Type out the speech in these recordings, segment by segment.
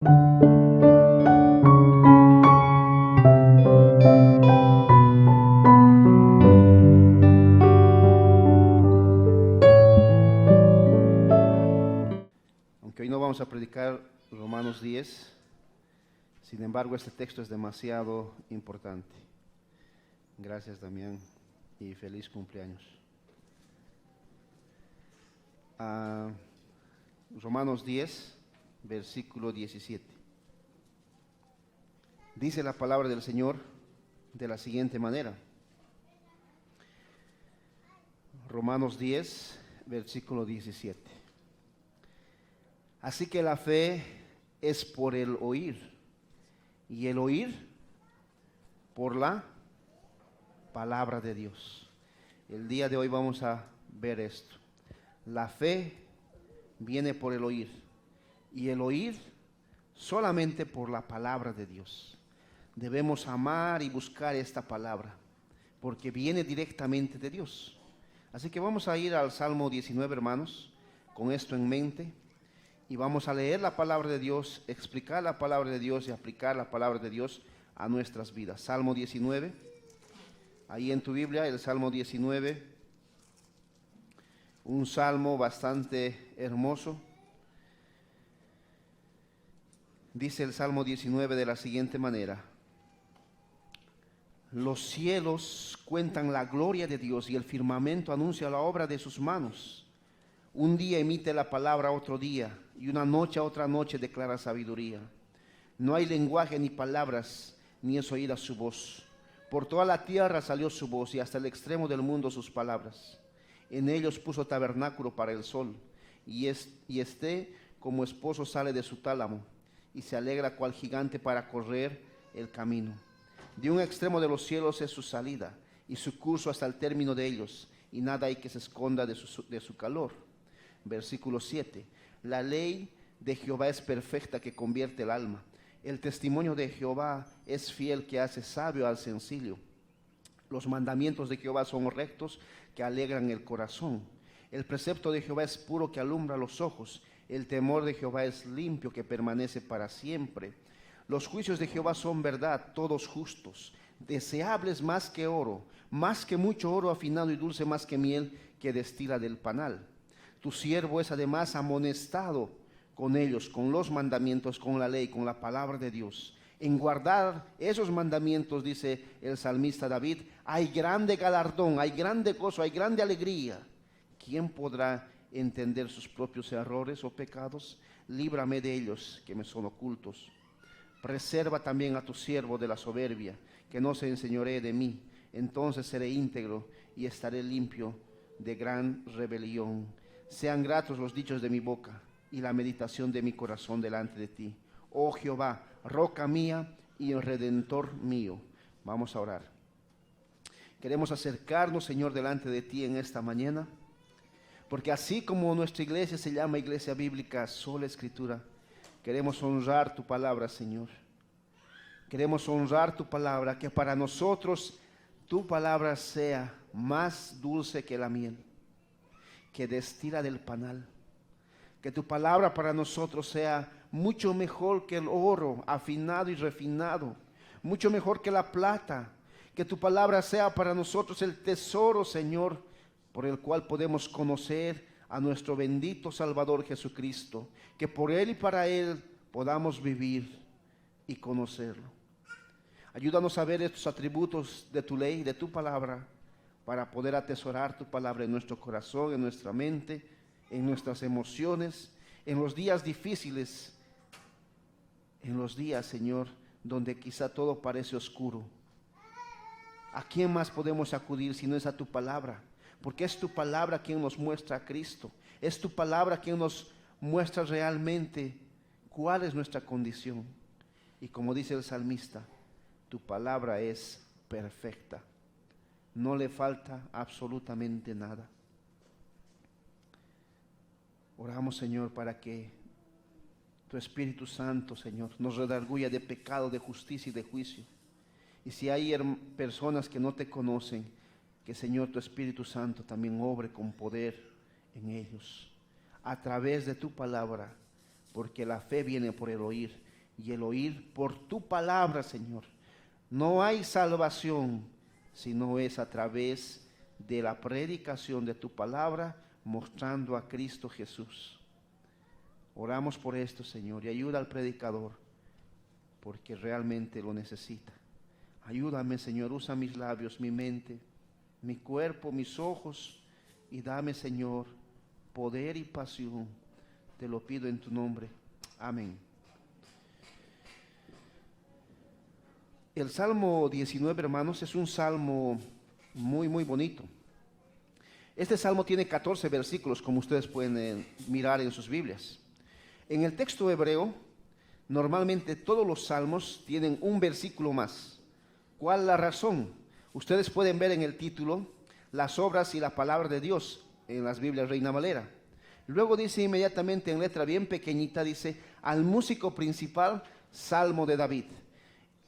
Aunque hoy no vamos a predicar Romanos 10, sin embargo este texto es demasiado importante. Gracias, Damián, y feliz cumpleaños. Romanos 10, versículo 17. Dice la palabra del Señor de la siguiente manera. Romanos 10, versículo 17. Así que la fe es por el oír, y el oír por la palabra de Dios. El día de hoy vamos a ver esto. La fe viene por el oír, y el oír solamente por la palabra de Dios. Debemos amar y buscar esta palabra, porque viene directamente de Dios. Así que vamos a ir al Salmo 19, hermanos, con esto en mente, y vamos a leer la palabra de Dios, explicar la palabra de Dios y aplicar la palabra de Dios a nuestras vidas. Salmo 19, ahí en tu Biblia, el Salmo 19, un salmo bastante hermoso. Dice el Salmo 19 de la siguiente manera: los cielos cuentan la gloria de Dios y el firmamento anuncia la obra de sus manos. Un día emite la palabra a otro día, y una noche a otra noche declara sabiduría. No hay lenguaje ni palabras, ni es oída su voz. Por toda la tierra salió su voz, y hasta el extremo del mundo sus palabras. En ellos puso tabernáculo para el sol, y este como esposo sale de su tálamo, y se alegra cual gigante para correr el camino. De un extremo de los cielos es su salida, y su curso hasta el término de ellos, y nada hay que se esconda de su calor. Versículo 7. La ley de Jehová es perfecta, que convierte el alma. El testimonio de Jehová es fiel, que hace sabio al sencillo. Los mandamientos de Jehová son rectos, que alegran el corazón. El precepto de Jehová es puro, que alumbra los ojos. El temor de Jehová es limpio, que permanece para siempre. Los juicios de Jehová son verdad, todos justos, deseables más que oro, más que mucho oro afinado, y dulce más que miel que destila del panal. Tu siervo es además amonestado con ellos, con los mandamientos, con la ley, con la palabra de Dios. En guardar esos mandamientos, dice el salmista David, hay grande galardón, hay grande gozo, hay grande alegría. ¿Quién podrá entender sus propios errores o pecados? Líbrame de ellos, que me son ocultos. Preserva también a tu siervo de la soberbia, que no se enseñoree de mí. Entonces seré íntegro y estaré limpio de gran rebelión. Sean gratos los dichos de mi boca y la meditación de mi corazón delante de ti. Oh Jehová, roca mía y el redentor mío. Vamos a orar. Queremos acercarnos, Señor, delante de ti en esta mañana, porque así como nuestra iglesia se llama Iglesia Bíblica Sola Escritura, queremos honrar tu palabra, Señor. Queremos honrar tu palabra, que para nosotros tu palabra sea más dulce que la miel, que destila del panal. Que tu palabra para nosotros sea mucho mejor que el oro afinado y refinado, mucho mejor que la plata. Que tu palabra sea para nosotros el tesoro, Señor, por el cual podemos conocer a nuestro bendito Salvador Jesucristo. Que por Él y para Él podamos vivir y conocerlo. Ayúdanos a ver estos atributos de tu ley, de tu palabra, para poder atesorar tu palabra en nuestro corazón, en nuestra mente, en nuestras emociones, en los días difíciles, en los días, Señor, donde quizá todo parece oscuro. ¿A quién más podemos acudir si no es a tu palabra? Porque es tu palabra quien nos muestra a Cristo. Es tu palabra quien nos muestra realmente cuál es nuestra condición. Y como dice el salmista, tu palabra es perfecta. No le falta absolutamente nada. Oramos, Señor, para que tu Espíritu Santo, Señor, nos redarguya de pecado, de justicia y de juicio. Y si hay personas que no te conocen, que, Señor, tu Espíritu Santo también obre con poder en ellos, a través de tu palabra, porque la fe viene por el oír, y el oír por tu palabra, Señor. No hay salvación si no es a través de la predicación de tu palabra, mostrando a Cristo Jesús. Oramos por esto, Señor, y ayuda al predicador, porque realmente lo necesita. Ayúdame, Señor, usa mis labios, mi mente, mi cuerpo, mis ojos, y dame, Señor, poder y pasión. Te lo pido en tu nombre. Amén. El Salmo 19, hermanos, es un salmo muy bonito. Este salmo tiene 14 versículos, como ustedes pueden mirar en sus Biblias. En el texto hebreo, normalmente todos los salmos tienen un versículo más. ¿Cuál es la razón? Ustedes pueden ver en el título las obras y la palabra de Dios en las Biblias Reina Valera. Luego dice inmediatamente en letra bien pequeñita, dice, al músico principal, Salmo de David.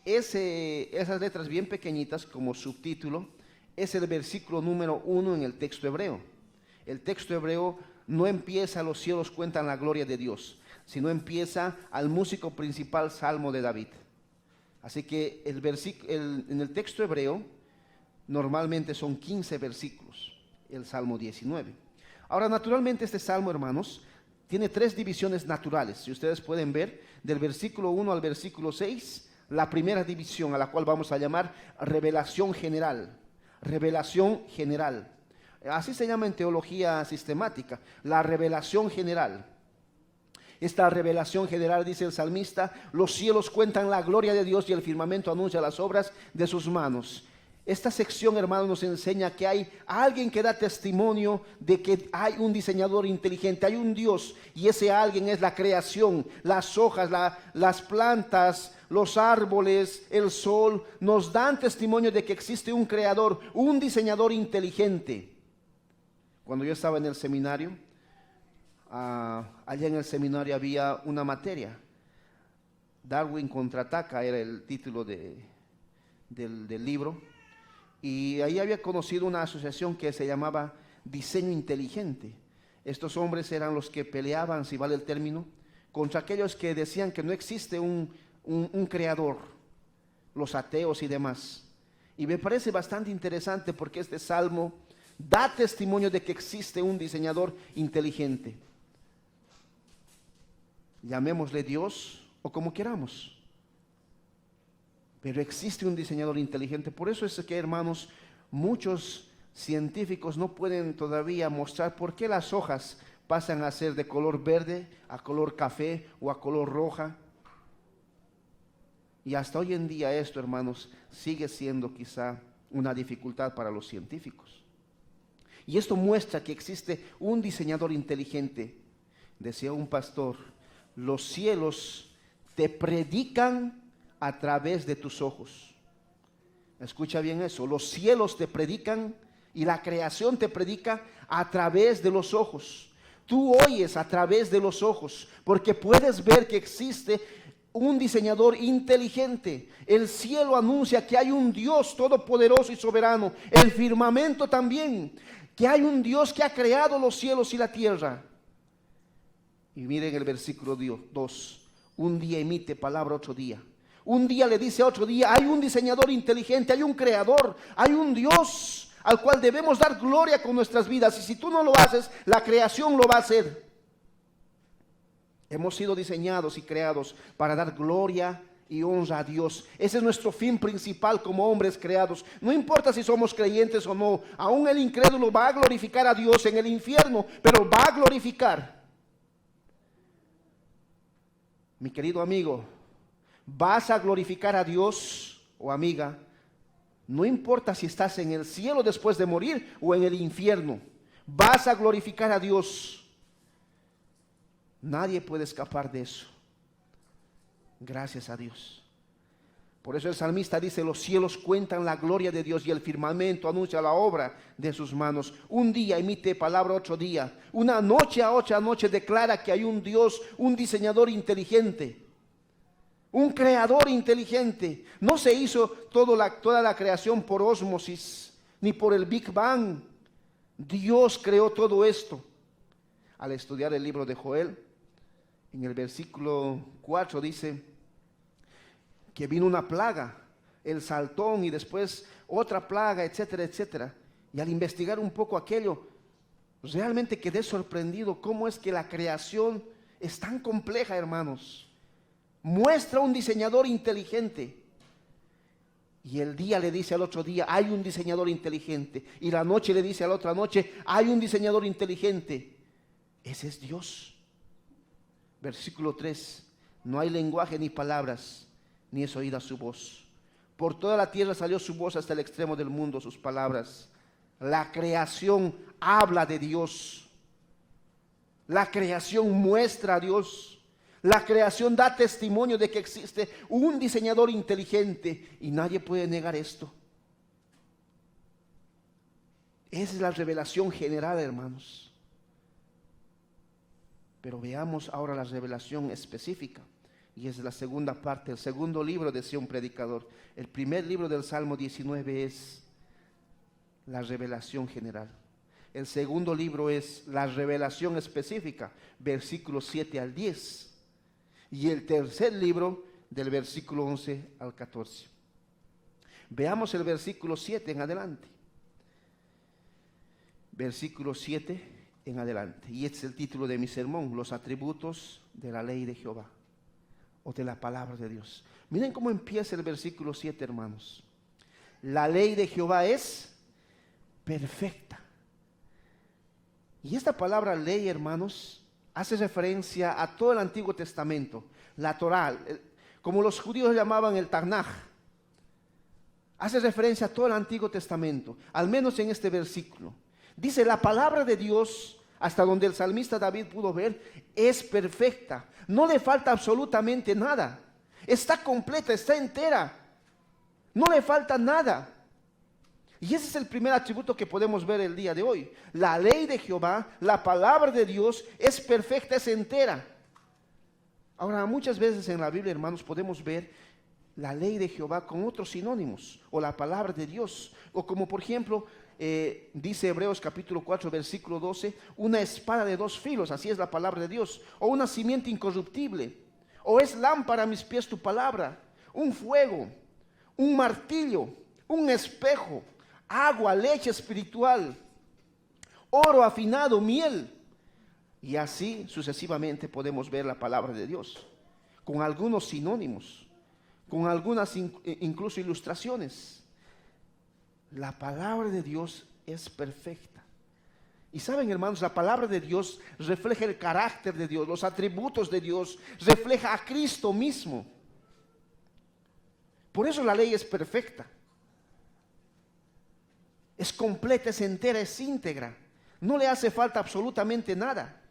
Esas letras bien pequeñitas como subtítulo es el versículo número 1 en el texto hebreo. El texto hebreo no empieza los cielos cuentan la gloria de Dios, sino empieza al músico principal, Salmo de David. Así que en el texto hebreo normalmente son 15 versículos, el Salmo 19. Ahora, naturalmente este salmo, hermanos, tiene 3 divisiones naturales. Si ustedes pueden ver, del versículo 1 al versículo 6, la primera división, a la cual vamos a llamar revelación general. Revelación general. Así se llama en teología sistemática, la revelación general. Esta revelación general, dice el salmista, los cielos cuentan la gloria de Dios y el firmamento anuncia las obras de sus manos. Esta sección, hermanos, nos enseña que hay alguien que da testimonio de que hay un diseñador inteligente, hay un Dios, y ese alguien es la creación, las hojas, las plantas, los árboles, el sol, nos dan testimonio de que existe un creador, un diseñador inteligente. Cuando yo estaba en el seminario, allá en el seminario había una materia, Darwin contraataca era el título del libro. Y ahí había conocido una asociación que se llamaba Diseño Inteligente. Estos hombres eran los que peleaban, si vale el término, contra aquellos que decían que no existe un creador, los ateos y demás. Y me parece bastante interesante porque este salmo da testimonio de que existe un diseñador inteligente. Llamémosle Dios o como queramos. Pero existe un diseñador inteligente. Por eso es que, hermanos, muchos científicos no pueden todavía mostrar por qué las hojas pasan a ser de color verde, a color café o a color roja. Y hasta hoy en día esto, hermanos, sigue siendo quizá una dificultad para los científicos. Y esto muestra que existe un diseñador inteligente. Decía un pastor, los cielos te predican a través de tus ojos. Escucha bien eso, los cielos te predican y la creación te predica a través de los ojos. Tú oyes a través de los ojos porque puedes ver que existe un diseñador inteligente. El cielo anuncia que hay un Dios todopoderoso y soberano. El firmamento también, que hay un Dios que ha creado los cielos y la tierra. Y miren el versículo 2, un día emite palabra otro día. Un día le dice a otro día, hay un diseñador inteligente, hay un creador, hay un Dios al cual debemos dar gloria con nuestras vidas. Y si tú no lo haces, la creación lo va a hacer. Hemos sido diseñados y creados para dar gloria y honra a Dios. Ese es nuestro fin principal como hombres creados. No importa si somos creyentes o no, aún el incrédulo va a glorificar a Dios en el infierno, pero va a glorificar. Mi querido amigo, vas a glorificar a Dios, o amiga, no importa si estás en el cielo después de morir o en el infierno, vas a glorificar a Dios. Nadie puede escapar de eso. Gracias a Dios. Por eso el salmista dice, los cielos cuentan la gloria de Dios y el firmamento anuncia la obra de sus manos. Un día emite palabra otro día. Una noche a otra noche declara que hay un Dios, un diseñador inteligente. Un creador inteligente. No se hizo toda la creación por ósmosis, ni por el Big Bang. Dios creó todo esto. Al estudiar el libro de Joel, en el versículo 4 dice, que vino una plaga, el saltón, y después otra plaga, etcétera, etcétera. Y al investigar un poco aquello, realmente quedé sorprendido cómo es que la creación es tan compleja, hermanos. Muestra un diseñador inteligente. Y el día le dice al otro día, hay un diseñador inteligente. Y la noche le dice a la otra noche, hay un diseñador inteligente. Ese es Dios. Versículo 3. No hay lenguaje ni palabras, ni es oída su voz. Por toda la tierra salió su voz hasta el extremo del mundo, sus palabras. La creación habla de Dios. La creación muestra a Dios. La creación da testimonio de que existe un diseñador inteligente y nadie puede negar esto. Esa es la revelación general, hermanos. Pero veamos ahora la revelación específica. Y es la segunda parte, el segundo libro, decía un predicador. El primer libro del Salmo 19 es la revelación general. El segundo libro es la revelación específica, versículos 7 al 10. Y el tercer libro del versículo 11 al 14. Veamos el versículo 7 en adelante. Versículo 7 en adelante. Y este es el título de mi sermón: los atributos de la ley de Jehová, o de la palabra de Dios. Miren cómo empieza el versículo 7, hermanos. La ley de Jehová es perfecta. Y esta palabra ley, hermanos, hace referencia a todo el Antiguo Testamento, la Torá, como los judíos llamaban el Tanaj. Hace referencia a todo el Antiguo Testamento, al menos en este versículo. Dice, la palabra de Dios, hasta donde el salmista David pudo ver, es perfecta. No le falta absolutamente nada. Está completa, está entera. No le falta nada. Y ese es el primer atributo que podemos ver el día de hoy. La ley de Jehová, la palabra de Dios, es perfecta, es entera. Ahora, muchas veces en la Biblia, hermanos, podemos ver la ley de Jehová con otros sinónimos, o la palabra de Dios, o como por ejemplo, dice Hebreos capítulo 4, versículo 12, una espada de dos filos, así es la palabra de Dios, o una simiente incorruptible, o es lámpara a mis pies tu palabra, un fuego, un martillo, un espejo, agua, leche espiritual, oro afinado, miel. Y así sucesivamente podemos ver la palabra de Dios, con algunos sinónimos, con algunas incluso ilustraciones. La palabra de Dios es perfecta. Y saben, hermanos, la palabra de Dios refleja el carácter de Dios, los atributos de Dios, refleja a Cristo mismo. Por eso la ley es perfecta. Es completa, es entera, es íntegra. No le hace falta absolutamente nada.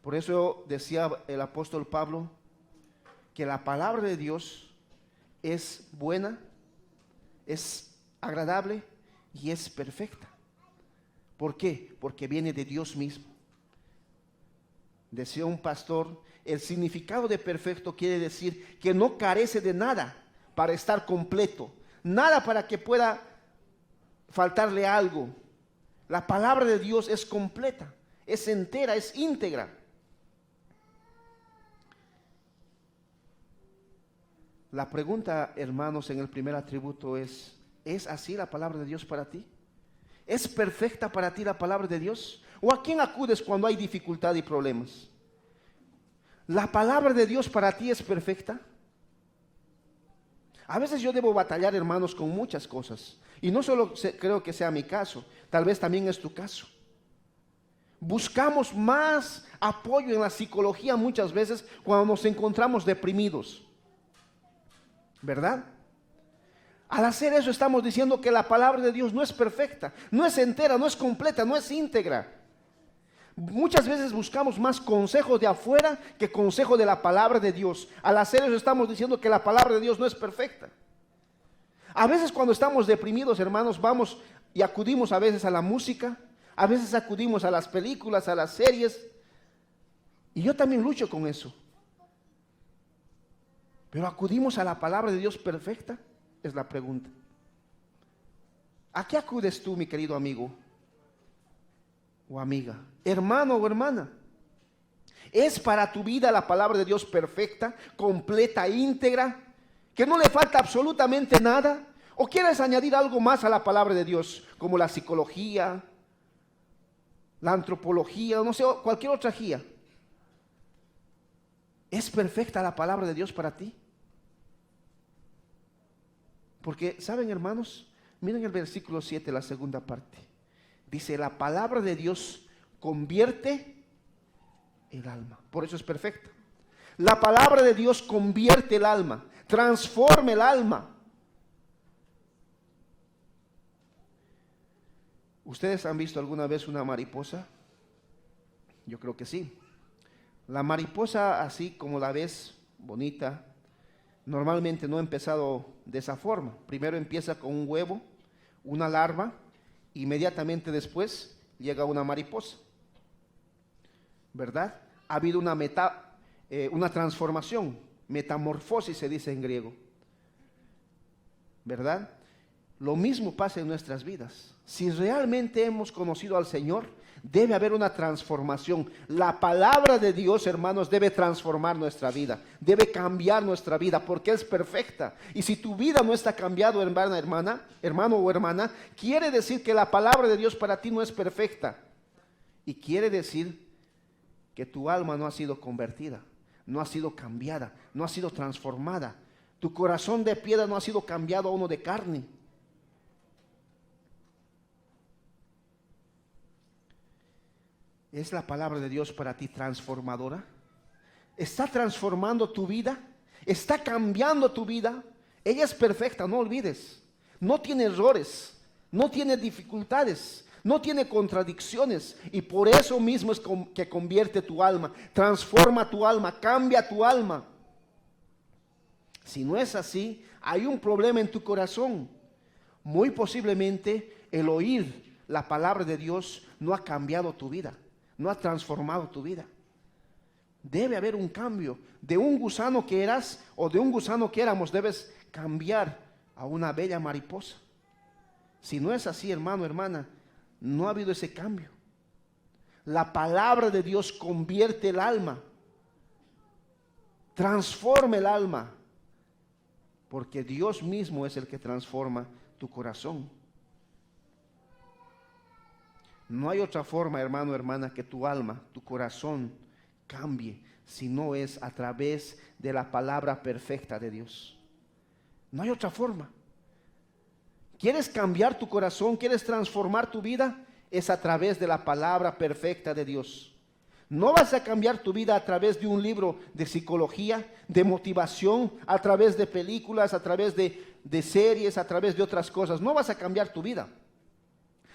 Por eso decía el apóstol Pablo que la palabra de Dios es buena, es agradable y es perfecta. ¿Por qué? Porque viene de Dios mismo. Decía un pastor, el significado de perfecto quiere decir que no carece de nada para estar completo, nada para que pueda faltarle algo. La palabra de Dios es completa, es entera, es íntegra. La pregunta, hermanos, en el primer atributo ¿es así la palabra de Dios para ti? ¿Es perfecta para ti la palabra de Dios? ¿O a quién acudes cuando hay dificultad y problemas? ¿La palabra de Dios para ti es perfecta? A veces yo debo batallar, hermanos, con muchas cosas. Y no solo creo que sea mi caso, tal vez también es tu caso. Buscamos más apoyo en la psicología muchas veces cuando nos encontramos deprimidos, ¿verdad? Al hacer eso estamos diciendo que la palabra de Dios no es perfecta, no es entera, no es completa, no es íntegra. Muchas veces buscamos más consejos de afuera que consejo de la palabra de Dios. Al hacer eso estamos diciendo que la palabra de Dios no es perfecta. A veces cuando estamos deprimidos, hermanos, vamos y acudimos a veces a la música, a veces acudimos a las películas, a las series. Y yo también lucho con eso. Pero acudimos a la palabra de Dios perfecta, es la pregunta. ¿A qué acudes tú, mi querido amigo o amiga, hermano o hermana? ¿Es para tu vida la palabra de Dios perfecta, completa, íntegra, que no le falta absolutamente nada? ¿O quieres añadir algo más a la palabra de Dios, como la psicología, la antropología, no sé, cualquier otra guía? ¿Es perfecta la palabra de Dios para ti? Porque, ¿saben, hermanos? Miren el versículo 7, la segunda parte. Dice, la palabra de Dios convierte el alma. Por eso es perfecta. La palabra de Dios convierte el alma, transforma el alma. ¿Ustedes han visto alguna vez una mariposa? Yo creo que sí. La mariposa, así como la ves, bonita, normalmente no ha empezado de esa forma. Primero empieza con un huevo, una larva, inmediatamente después llega una mariposa, ¿verdad? Ha habido una transformación, metamorfosis se dice en griego, ¿verdad? Lo mismo pasa en nuestras vidas. Si realmente hemos conocido al Señor, debe haber una transformación. La palabra de Dios, hermanos, debe transformar nuestra vida, debe cambiar nuestra vida, porque es perfecta. Y si tu vida no está cambiada, hermano o hermana, quiere decir que la palabra de Dios para ti no es perfecta. Y quiere decir que tu alma no ha sido convertida, no ha sido cambiada, no ha sido transformada. Tu corazón de piedra no ha sido cambiado a uno de carne. ¿Es la palabra de Dios para ti transformadora? ¿Está transformando tu vida? ¿Está cambiando tu vida? Ella es perfecta, no olvides. No tiene errores, no tiene dificultades, no tiene contradicciones. Y por eso mismo es que convierte tu alma, transforma tu alma, cambia tu alma. Si no es así, hay un problema en tu corazón. Muy posiblemente el oír la palabra de Dios no ha cambiado tu vida, no ha transformado tu vida. Debe haber un cambio. De un gusano que eras o de un gusano que éramos, debes cambiar a una bella mariposa. Si no es así, hermano, hermana, no ha habido ese cambio. La palabra de Dios convierte el alma, transforma el alma, porque Dios mismo es el que transforma tu corazón. No hay otra forma, hermano, hermana, que tu alma, tu corazón cambie, si no es a través de la palabra perfecta de Dios. No hay otra forma. ¿Quieres cambiar tu corazón? ¿Quieres transformar tu vida? Es a través de la palabra perfecta de Dios. No vas a cambiar tu vida a través de un libro de psicología, de motivación, a través de películas, a través de series, a través de otras cosas. No vas a cambiar tu vida.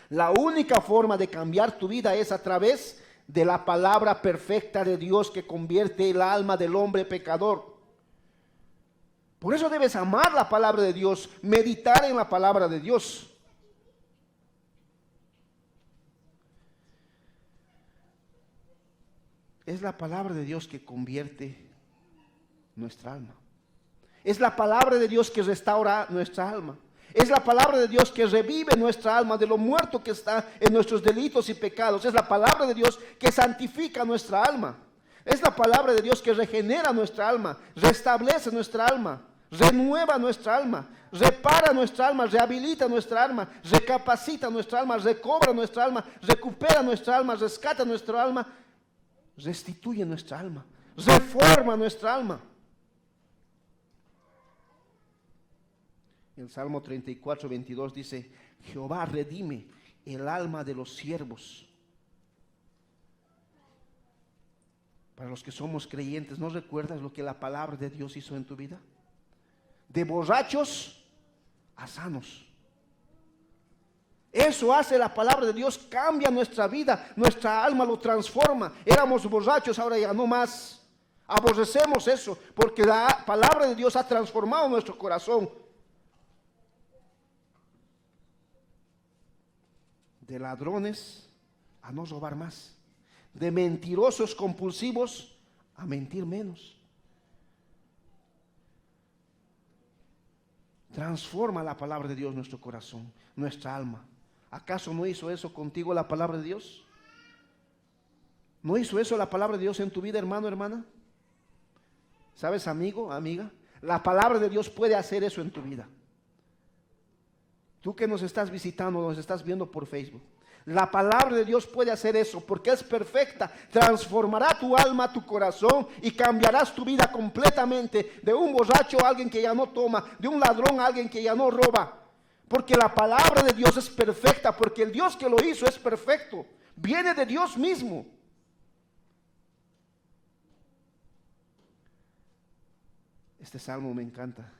La única forma de cambiar tu vida es a través de la palabra perfecta de Dios que convierte el alma del hombre pecador. Por eso debes amar la palabra de Dios, meditar en la palabra de Dios. Es la palabra de Dios que convierte nuestra alma. Es la palabra de Dios que restaura nuestra alma. Es la palabra de Dios que revive nuestra alma de lo muerto que está en nuestros delitos y pecados. Es la palabra de Dios que santifica nuestra alma. Es la palabra de Dios que regenera nuestra alma, restablece nuestra alma, renueva nuestra alma, repara nuestra alma, rehabilita nuestra alma, recapacita nuestra alma, recobra nuestra alma, recupera nuestra alma, rescata nuestra alma, restituye nuestra alma, reforma nuestra alma. El Salmo 34, 22 dice, Jehová redime el alma de los siervos. Para los que somos creyentes, ¿no recuerdas lo que la palabra de Dios hizo en tu vida? De borrachos a sanos. Eso hace la palabra de Dios, cambia nuestra vida, nuestra alma lo transforma. Éramos borrachos, ahora ya no más. Aborrecemos eso, porque la palabra de Dios ha transformado nuestro corazón. De ladrones a no robar más, de mentirosos compulsivos a mentir menos. Transforma la palabra de Dios nuestro corazón, nuestra alma. ¿Acaso no hizo eso contigo la palabra de Dios? ¿No hizo eso la palabra de Dios en tu vida, hermano, hermana? ¿Sabes, amigo, amiga? La palabra de Dios puede hacer eso en tu vida. Tú que nos estás visitando, nos estás viendo por Facebook. La palabra de Dios puede hacer eso porque es perfecta. Transformará tu alma, tu corazón y cambiarás tu vida completamente. De un borracho a alguien que ya no toma, de un ladrón a alguien que ya no roba. Porque la palabra de Dios es perfecta, porque el Dios que lo hizo es perfecto. Viene de Dios mismo. Este salmo me encanta.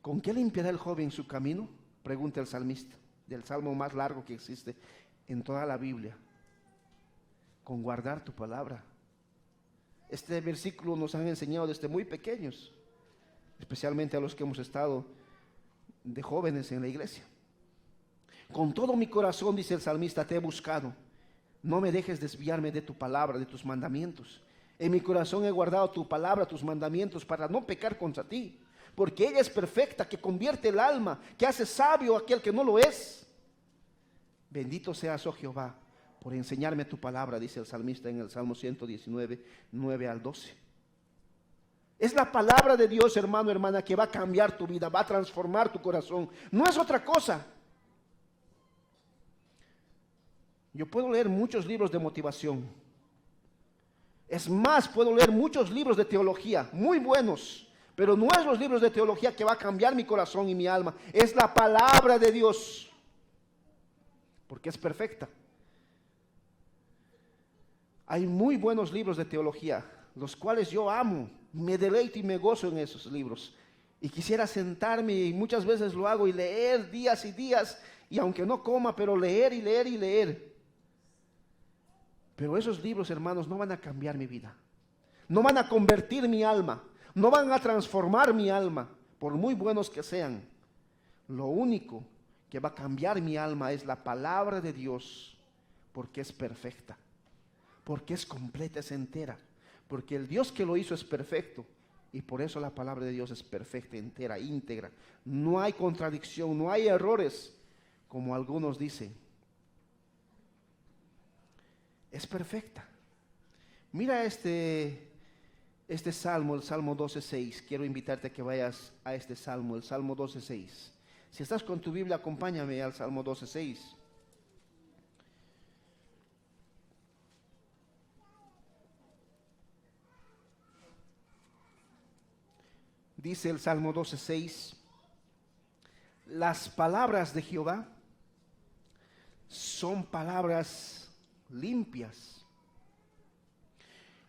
¿Con qué limpiará el joven su camino? Pregunta el salmista, del salmo más largo que existe en toda la Biblia. Con guardar tu palabra. Este versículo nos han enseñado desde muy pequeños, especialmente a los que hemos estado de jóvenes en la iglesia. Con todo mi corazón, dice el salmista, te he buscado. No me dejes desviarme de tu palabra, de tus mandamientos. En mi corazón he guardado tu palabra, tus mandamientos, para no pecar contra ti. Porque ella es perfecta, que convierte el alma, que hace sabio a aquel que no lo es. Bendito seas, oh Jehová, por enseñarme tu palabra, dice el salmista en el Salmo 119, 9 al 12. Es la palabra de Dios, hermano, hermana, que va a cambiar tu vida, va a transformar tu corazón. No es otra cosa. Yo puedo leer muchos libros de motivación. Es más, puedo leer muchos libros de teología, muy buenos. Pero no es los libros de teología que va a cambiar mi corazón y mi alma. Es la palabra de Dios. Porque es perfecta. Hay muy buenos libros de teología, los cuales yo amo. Me deleito y me gozo en esos libros. Y quisiera sentarme, y muchas veces lo hago, y leer días y días. Y aunque no coma, pero leer y leer y leer. Pero esos libros, hermanos, no van a cambiar mi vida. No van a convertir mi alma. No van a transformar mi alma, por muy buenos que sean. Lo único que va a cambiar mi alma es la palabra de Dios, porque es perfecta, porque es completa, es entera, porque el Dios que lo hizo es perfecto, y por eso la palabra de Dios es perfecta, entera, íntegra. No hay contradicción, no hay errores, como algunos dicen. Es perfecta. Mira este salmo, el Salmo 12:6. Quiero invitarte a que vayas a este salmo, el Salmo 12:6. Si estás con tu Biblia, acompáñame al Salmo 12:6. Dice el Salmo 12:6: las palabras de Jehová son palabras limpias,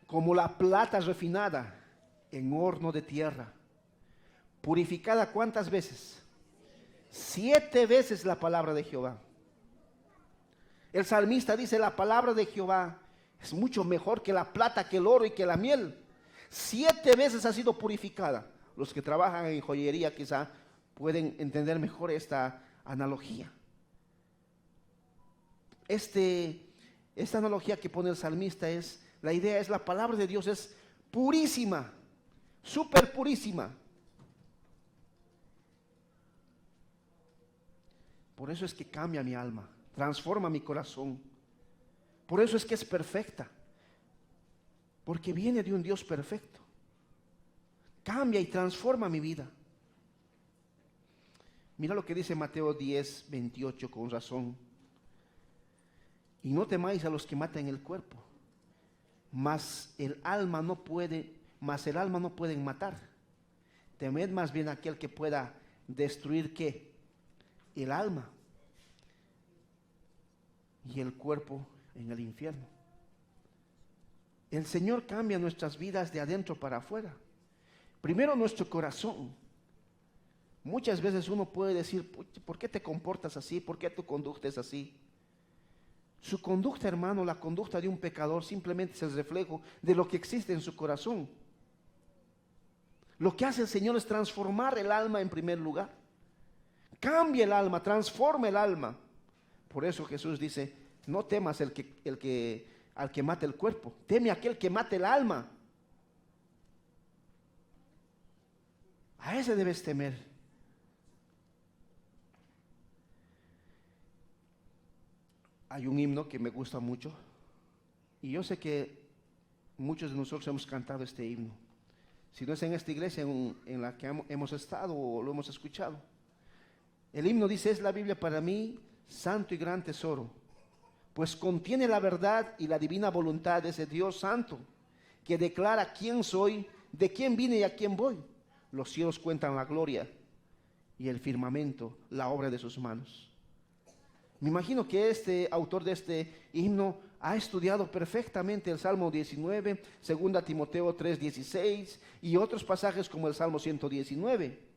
como la plata refinada en horno de tierra, purificada ¿cuántas veces? 7 veces la palabra de Jehová. El salmista dice: la palabra de Jehová es mucho mejor que la plata, que el oro y que la miel. 7 veces ha sido purificada. Los que trabajan en joyería quizá pueden entender mejor esta analogía. Esta analogía que pone el salmista es, la idea es, la palabra de Dios es purísima, súper purísima. Por eso es que cambia mi alma, transforma mi corazón. Por eso es que es perfecta, porque viene de un Dios perfecto. Cambia y transforma mi vida. Mira lo que dice Mateo 10:28 con razón. Y no temáis a los que matan el cuerpo, mas el alma no pueden matar. Temed más bien a aquel que pueda destruir ¿qué? El alma y el cuerpo en el infierno. El Señor cambia nuestras vidas de adentro para afuera. Primero nuestro corazón. Muchas veces uno puede decir: ¿por qué te comportas así? ¿Por qué tu conducta es así? Su conducta, hermano, la conducta de un pecador simplemente es el reflejo de lo que existe en su corazón. Lo que hace el Señor es transformar el alma en primer lugar. Cambia el alma, transforma el alma. Por eso Jesús dice: no temas al que mate el cuerpo, teme a aquel que mate el alma. A ese debes temer. Hay un himno que me gusta mucho, Y yo sé que muchos de nosotros hemos cantado este himno. Si no es en esta iglesia en la que hemos estado o lo hemos escuchado. El himno dice: es la Biblia para mí santo y gran tesoro, pues contiene la verdad y la divina voluntad de ese Dios santo, que declara quién soy, de quién vine y a quién voy. Los cielos cuentan la gloria y el firmamento la obra de sus manos. Me imagino que este autor de este himno ha estudiado perfectamente el Salmo 19, 2 Timoteo 3:16 y otros pasajes como el Salmo 119.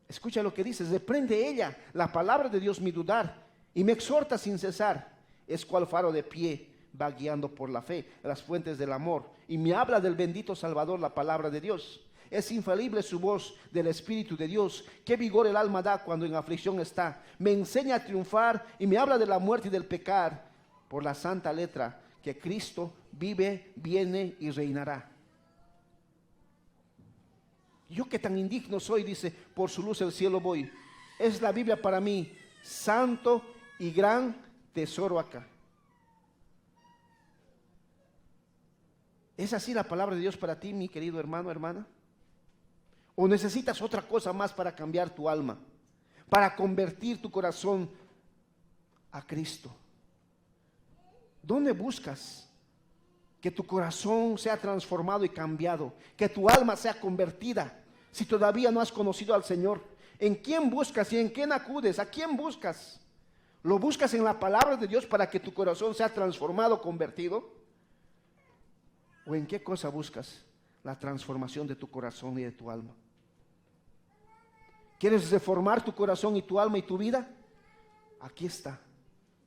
Escucha lo que dice: reprende ella la palabra de Dios mi dudar, y me exhorta sin cesar. Es cual faro de pie, va guiando por la fe las fuentes del amor, y me habla del bendito Salvador la palabra de Dios. Es infalible su voz del Espíritu de Dios, qué vigor el alma da cuando en aflicción está. Me enseña a triunfar y me habla de la muerte y del pecar, por la santa letra que Cristo vive, viene y reinará. Yo que tan indigno soy, dice, por su luz el cielo voy. Es la Biblia para mí santo y gran tesoro acá. ¿Es así la palabra de Dios para ti, mi querido hermano, hermana? ¿O necesitas otra cosa más para cambiar tu alma, para convertir tu corazón a Cristo? ¿Dónde buscas que tu corazón sea transformado y cambiado, que tu alma sea convertida? Si todavía no has conocido al Señor, ¿en quién buscas y en quién acudes? ¿A quién buscas? ¿Lo buscas en la palabra de Dios para que tu corazón sea transformado, convertido? ¿O en qué cosa buscas la transformación de tu corazón y de tu alma? ¿Quieres reformar tu corazón y tu alma y tu vida? Aquí está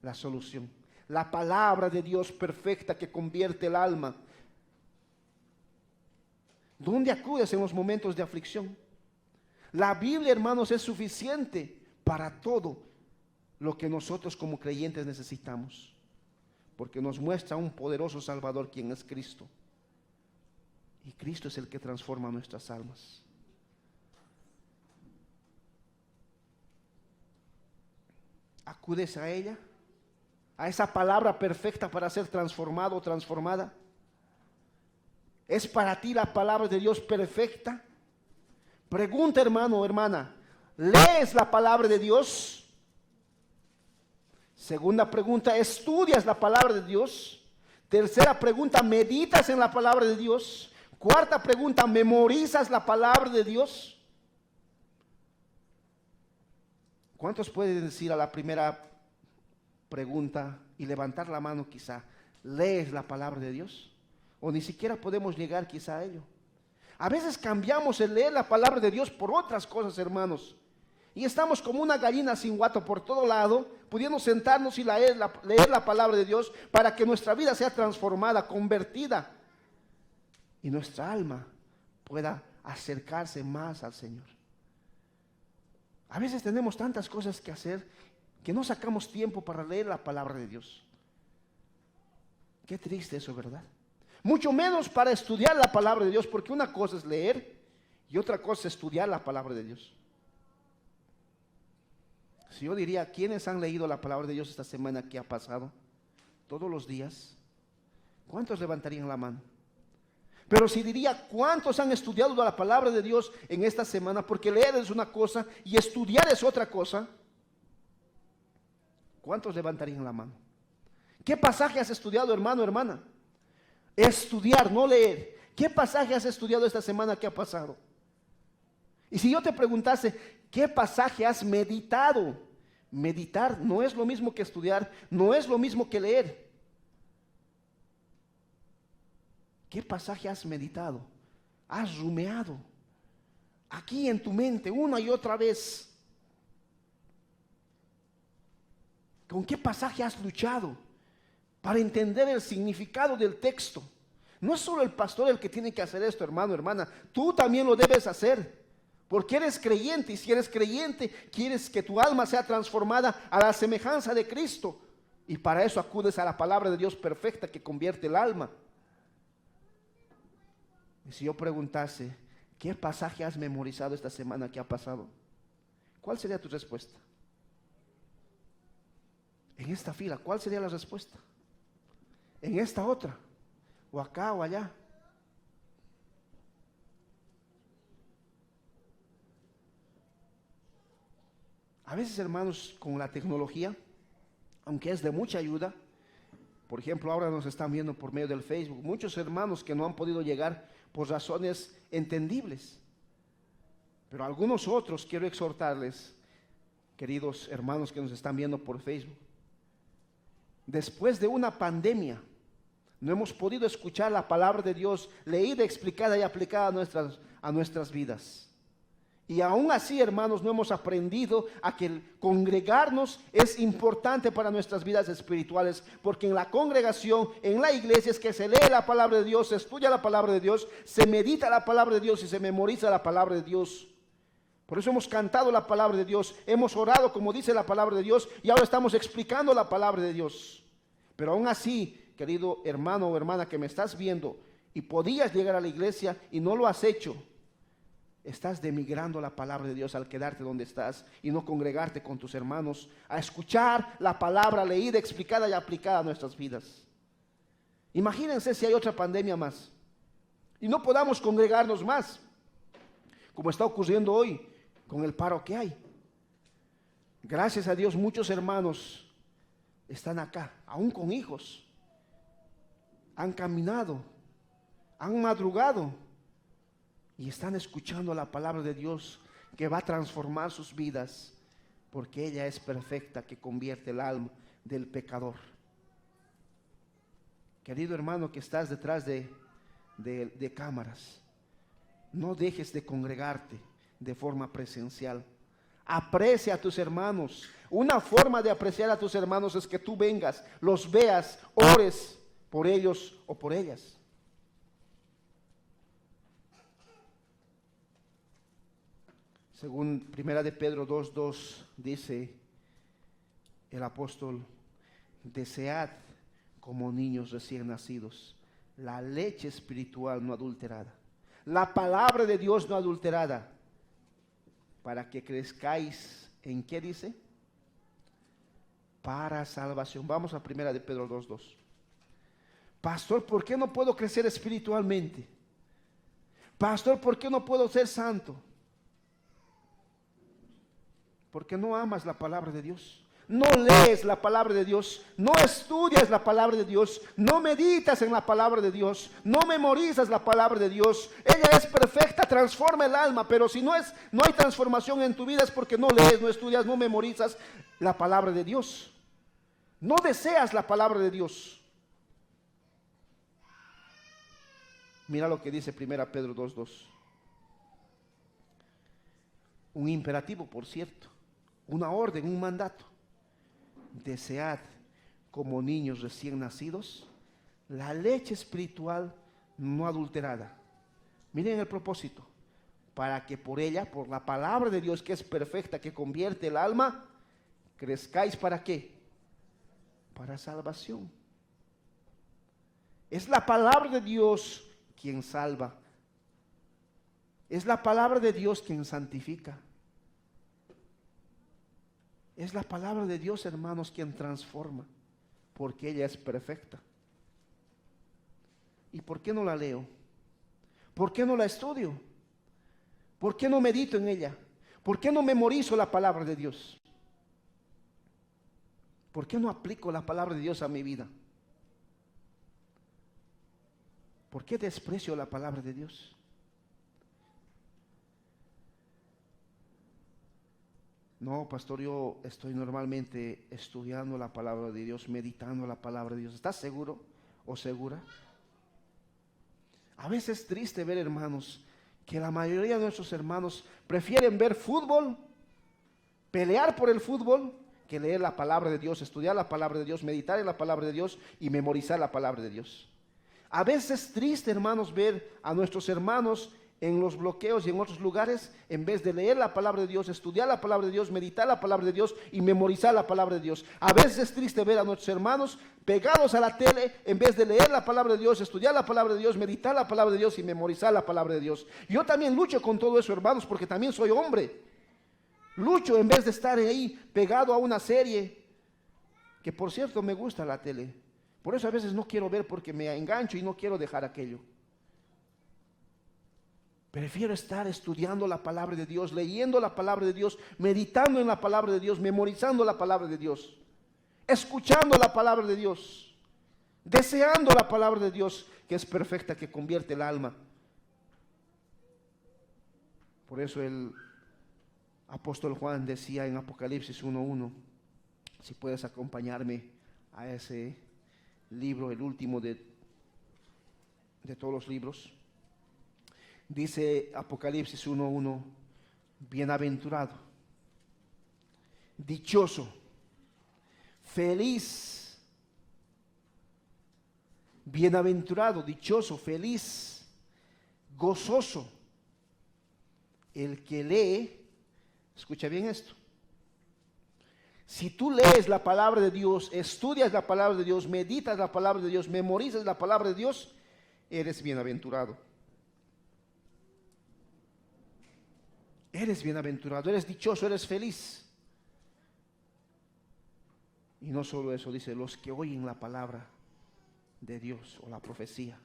la solución. La palabra de Dios perfecta que convierte el alma. ¿Dónde acudes en los momentos de aflicción? La Biblia, hermanos, es suficiente para todo lo que nosotros como creyentes necesitamos, porque nos muestra un poderoso Salvador, quien es Cristo. Y Cristo es el que transforma nuestras almas. ¿Acudes a ella? ¿A esa palabra perfecta para ser transformado o transformada? ¿Es para ti la palabra de Dios perfecta? Pregunta, hermano o hermana, ¿lees la palabra de Dios? Segunda pregunta, ¿estudias la palabra de Dios? Tercera pregunta, ¿meditas en la palabra de Dios? Cuarta pregunta, ¿memorizas la palabra de Dios? ¿Cuántos pueden decir a la primera pregunta y levantar la mano quizá? ¿Lees la palabra de Dios? O ni siquiera podemos llegar quizá a ello. A veces cambiamos el leer la palabra de Dios por otras cosas, hermanos. Y estamos como una gallina sin guato por todo lado, pudiendo sentarnos y leer la palabra de Dios para que nuestra vida sea transformada, convertida. Y nuestra alma pueda acercarse más al Señor. A veces tenemos tantas cosas que hacer que no sacamos tiempo para leer la palabra de Dios. Qué triste eso, ¿verdad? Mucho menos para estudiar la palabra de Dios, porque una cosa es leer y otra cosa es estudiar la palabra de Dios. Si yo diría, ¿quiénes han leído la palabra de Dios esta semana que ha pasado? Todos los días. ¿Cuántos levantarían la mano? Pero si diría, ¿cuántos han estudiado la palabra de Dios en esta semana? Porque leer es una cosa y estudiar es otra cosa. ¿Cuántos levantarían la mano? ¿Qué pasaje has estudiado, hermano, hermana? Estudiar, no leer. ¿Qué pasaje has estudiado esta semana que ha pasado? Y si yo te preguntase, ¿qué pasaje has meditado? Meditar no es lo mismo que estudiar, no es lo mismo que leer. ¿Qué pasaje has meditado? ¿Has rumiado? Aquí en tu mente, una y otra vez. ¿Con qué pasaje has luchado para entender el significado del texto? No es solo el pastor el que tiene que hacer esto, hermano, hermana. Tú también lo debes hacer, porque eres creyente. Y si eres creyente, quieres que tu alma sea transformada a la semejanza de Cristo. Y para eso acudes a la palabra de Dios perfecta que convierte el alma. Y si yo preguntase, ¿qué pasaje has memorizado esta semana que ha pasado? ¿Cuál sería tu respuesta? En esta fila, ¿cuál sería la respuesta? en esta otra, o acá o allá. A veces, hermanos, con la tecnología, aunque es de mucha ayuda, por ejemplo, ahora nos están viendo por medio del Facebook, muchos hermanos que no han podido llegar por razones entendibles. Pero a algunos otros quiero exhortarles, queridos hermanos que nos están viendo por Facebook. Después de una pandemia, no hemos podido escuchar la palabra de Dios leída, explicada y aplicada a nuestras vidas. Y aún así, hermanos, no hemos aprendido a que el congregarnos es importante para nuestras vidas espirituales, porque en la congregación, en la iglesia, es que se lee la palabra de Dios, se estudia la palabra de Dios, se medita la palabra de Dios y se memoriza la palabra de Dios. Por eso hemos cantado la palabra de Dios, hemos orado como dice la palabra de Dios y ahora estamos explicando la palabra de Dios. Pero aún así, querido hermano o hermana que me estás viendo y podías llegar a la iglesia y no lo has hecho, estás denigrando la palabra de Dios al quedarte donde estás y no congregarte con tus hermanos a escuchar la palabra leída, explicada y aplicada a nuestras vidas. Imagínense si hay otra pandemia más y no podamos congregarnos más, como está ocurriendo hoy con el paro que hay. Gracias a Dios, muchos hermanos están acá, aún con hijos, han caminado, han madrugado y están escuchando la palabra de Dios que va a transformar sus vidas, porque ella es perfecta, que convierte el alma del pecador. Querido hermano que estás detrás de cámaras, no dejes de congregarte de forma presencial. Aprecia a tus hermanos. Una forma de apreciar a tus hermanos es que tú vengas, los veas, ores por ellos o por ellas. Según 1 de Pedro 2:2 dice el apóstol: desead como niños recién nacidos la leche espiritual no adulterada, la palabra de Dios no adulterada, para que crezcáis en ¿qué dice? Para salvación. Vamos a 1 de Pedro 2:2. Pastor, ¿por qué no puedo crecer espiritualmente? Pastor, ¿por qué no puedo ser santo? Porque no amas la palabra de Dios, no lees la palabra de Dios, no estudias la palabra de Dios, no meditas en la palabra de Dios, no memorizas la palabra de Dios. Ella es perfecta, transforma el alma, pero si no hay transformación en tu vida es porque no lees, no estudias, no memorizas la palabra de Dios. No deseas la palabra de Dios. Mira lo que dice 1 Pedro 2:2. Un imperativo, por cierto. Una orden, un mandato. Desead como niños recién nacidos la leche espiritual no adulterada. Miren el propósito: para que por ella, por la palabra de Dios que es perfecta, que convierte el alma, crezcáis. ¿Para qué? Para salvación. Es la palabra de Dios quien salva. Es la palabra de Dios quien santifica. Es la palabra de Dios, hermanos, quien transforma, porque ella es perfecta. ¿Y por qué no la leo? ¿Por qué no la estudio? ¿Por qué no medito en ella? ¿Por qué no memorizo la palabra de Dios? ¿Por qué no aplico la palabra de Dios a mi vida? ¿Por qué desprecio la palabra de Dios? No, pastor, yo estoy normalmente estudiando la palabra de Dios, meditando la palabra de Dios. ¿Estás seguro o segura? A veces es triste ver, hermanos, que la mayoría de nuestros hermanos prefieren ver fútbol, pelear por el fútbol, que leer la palabra de Dios, estudiar la palabra de Dios, meditar en la palabra de Dios y memorizar la palabra de Dios. A veces es triste, hermanos, ver a nuestros hermanos en los bloqueos y en otros lugares, en vez de leer la palabra de Dios, estudiar la palabra de Dios, meditar la palabra de Dios y memorizar la palabra de Dios. A veces es triste ver a nuestros hermanos pegados a la tele, en vez de leer la palabra de Dios, estudiar la palabra de Dios, meditar la palabra de Dios y memorizar la palabra de Dios. Yo también lucho con todo eso, hermanos, porque también soy hombre. Lucho en vez de estar ahí pegado a una serie, que por cierto me gusta la tele, Por eso a veces no quiero ver porque me engancho y no quiero dejar aquello. Prefiero estar estudiando la palabra de Dios, leyendo la palabra de Dios, meditando en la palabra de Dios, memorizando la palabra de Dios, escuchando la palabra de Dios, deseando la palabra de Dios, que es perfecta, que convierte el alma. Por eso el apóstol Juan decía en Apocalipsis 1:1, si puedes acompañarme a ese libro, el último de todos los libros. Dice Apocalipsis 1:1, bienaventurado, dichoso, feliz, bienaventurado, dichoso, feliz, gozoso, el que lee. Escucha bien esto. Si tú lees la palabra de Dios, estudias la palabra de Dios, meditas la palabra de Dios, memorizas la palabra de Dios, eres bienaventurado. Eres bienaventurado, eres dichoso, eres feliz. Y no solo eso, dice, los que oyen la palabra de Dios o la profecía.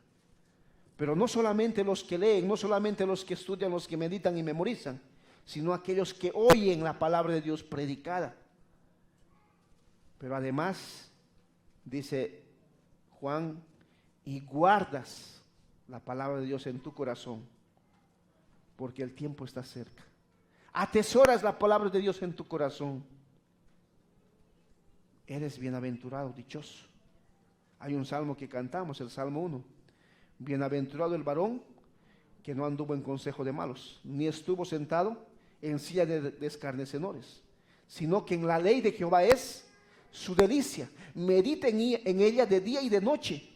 Pero no solamente los que leen, no solamente los que estudian, los que meditan y memorizan, sino aquellos que oyen la palabra de Dios predicada. Pero además, dice Juan, y guardas la palabra de Dios en tu corazón, porque el tiempo está cerca. Atesoras la palabra de Dios en tu corazón. Eres bienaventurado, dichoso. Hay un salmo que cantamos, el Salmo 1. Bienaventurado el varón que no anduvo en consejo de malos, ni estuvo sentado en silla de escarnecedores, sino que en la ley de Jehová es su delicia. Medita en ella de día y de noche.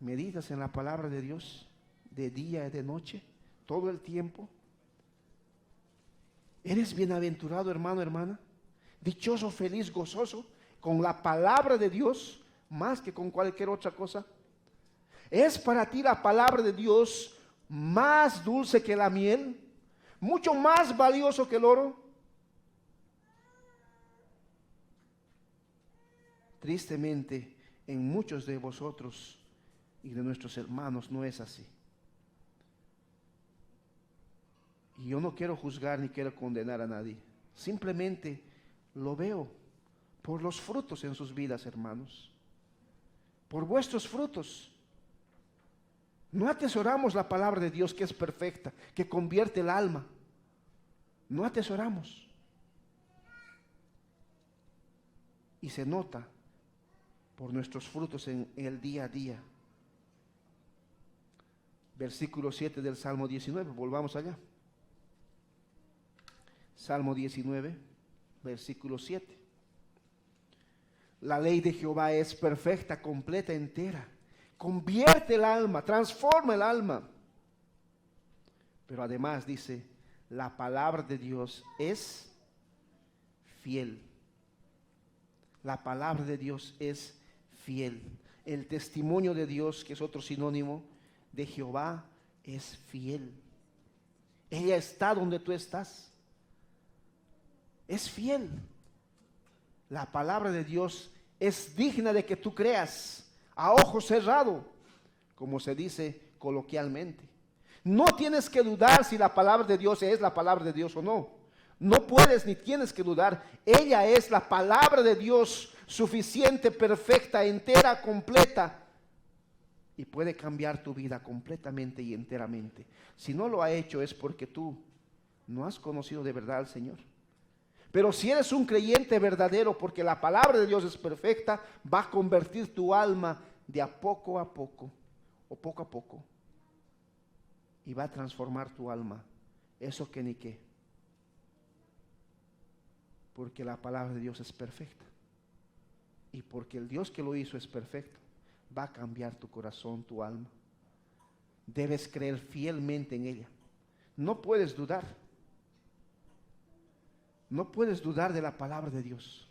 ¿Meditas en la palabra de Dios de día y de noche, todo el tiempo? ¿Eres bienaventurado, hermano, hermana? Dichoso, feliz, gozoso, con la palabra de Dios, más que con cualquier otra cosa. ¿Es para ti la palabra de Dios más dulce que la miel? ¿Mucho más valioso que el oro? Tristemente, en muchos de vosotros y de nuestros hermanos no es así. Y yo no quiero juzgar ni quiero condenar a nadie. Simplemente lo veo por los frutos en sus vidas, hermanos. Por vuestros frutos. No atesoramos la palabra de Dios, que es perfecta, que convierte el alma. No atesoramos. Y se nota por nuestros frutos en el día a día. Versículo 7 del Salmo 19, volvamos allá. Salmo 19, versículo 7. La ley de Jehová es perfecta, completa, entera. Convierte el alma, transforma el alma. Pero además dice, la palabra de Dios es fiel. La palabra de Dios es fiel. El testimonio de Dios, que es otro sinónimo de Jehová, es fiel. Ella está donde tú estás. Es fiel. La palabra de Dios es digna de que tú creas a ojo cerrado, como se dice coloquialmente. No tienes que dudar si la palabra de Dios es la palabra de Dios o no. No puedes ni tienes que dudar. Ella es la palabra de Dios, suficiente, perfecta, entera, completa, y puede cambiar tu vida completamente y enteramente. Si no lo ha hecho es porque tú no has conocido de verdad al Señor. Pero si eres un creyente verdadero, porque la palabra de Dios es perfecta, va a convertir tu alma de a poco, o poco a poco, y va a transformar tu alma. Eso que ni qué. Porque la palabra de Dios es perfecta. Y porque el Dios que lo hizo es perfecto, va a cambiar tu corazón, tu alma. Debes creer fielmente en ella. No puedes dudar. No puedes dudar de la palabra de Dios.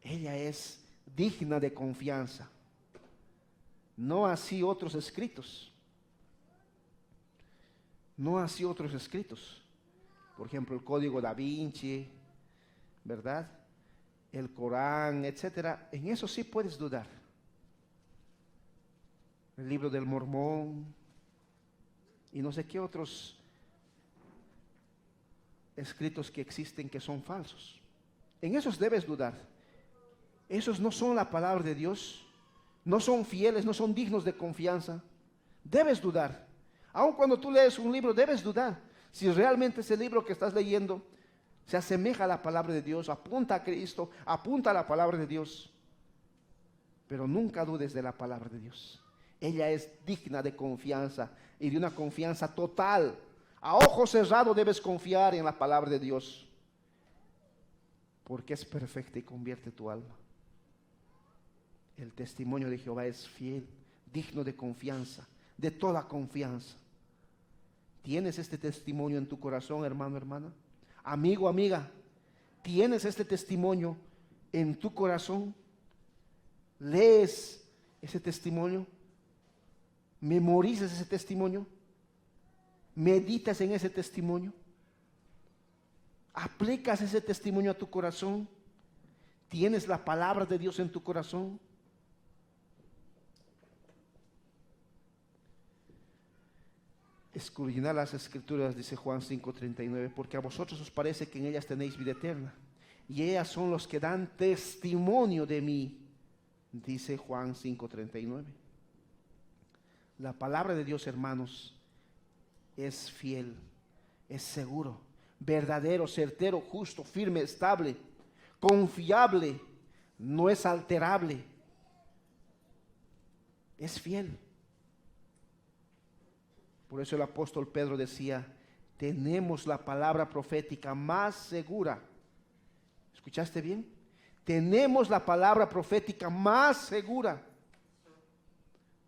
Ella es digna de confianza. No así otros escritos. No así otros escritos. Por ejemplo, el Código Da Vinci, ¿verdad? el Corán, etcétera, en eso sí puedes dudar. El libro del Mormón y no sé qué otros escritos que existen que son falsos. En esos debes dudar. Esos no son la palabra de Dios, no son fieles, no son dignos de confianza. Debes dudar. Aun cuando tú lees un libro, debes dudar si realmente ese libro que estás leyendo se asemeja a la palabra de Dios, apunta a Cristo, apunta a la palabra de Dios. Pero nunca dudes de la palabra de Dios. Ella es digna de confianza y de una confianza total. A ojo cerrado debes confiar en la palabra de Dios, porque es perfecta y convierte tu alma. El testimonio de Jehová es fiel, digno de confianza, de toda confianza. ¿Tienes este testimonio en tu corazón, hermano, hermana? Amigo, amiga, ¿tienes este testimonio en tu corazón? ¿Lees ese testimonio? ¿Memorizas ese testimonio? ¿Meditas en ese testimonio? ¿Aplicas ese testimonio a tu corazón? ¿Tienes la palabra de Dios en tu corazón? Escudriñad las escrituras, dice Juan 5:39, porque a vosotros os parece que en ellas tenéis vida eterna, y ellas son los que dan testimonio de mí, dice Juan 5:39. La palabra de Dios, hermanos, es fiel, es seguro, verdadero, certero, justo, firme, estable, confiable, no es alterable, es fiel. Por eso el apóstol Pedro decía, tenemos la palabra profética más segura. ¿Escuchaste bien? Tenemos la palabra profética más segura,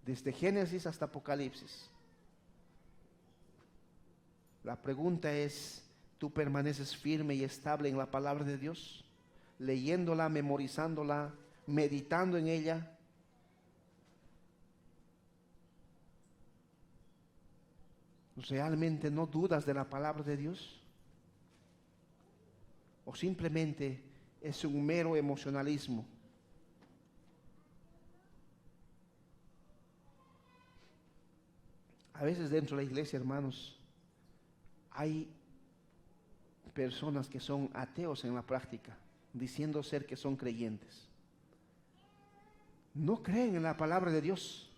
desde Génesis hasta Apocalipsis. La pregunta es, ¿tú permaneces firme y estable en la palabra de Dios? Leyéndola, memorizándola, meditando en ella. ¿Realmente no dudas de la palabra de Dios? ¿O simplemente es un mero emocionalismo? A veces dentro de la iglesia, hermanos, hay personas que son ateos en la práctica, diciendo ser que son creyentes. No creen en la palabra de Dios.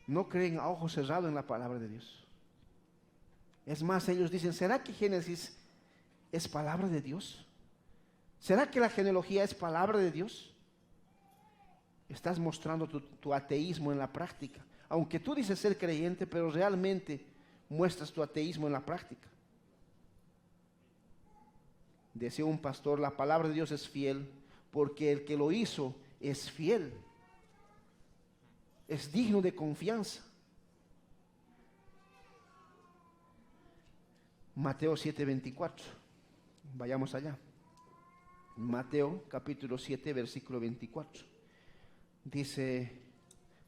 No creen a ojo cerrado en la palabra de Dios. Es más, ellos dicen, ¿será que Génesis es palabra de Dios? ¿Será que la genealogía es palabra de Dios? Estás mostrando tu ateísmo en la práctica. Aunque tú dices ser creyente, pero realmente muestras tu ateísmo en la práctica. Decía un pastor, la palabra de Dios es fiel, porque el que lo hizo es fiel. Es digno de confianza. Mateo 7:24. Vayamos allá. Mateo capítulo 7, versículo 24. Dice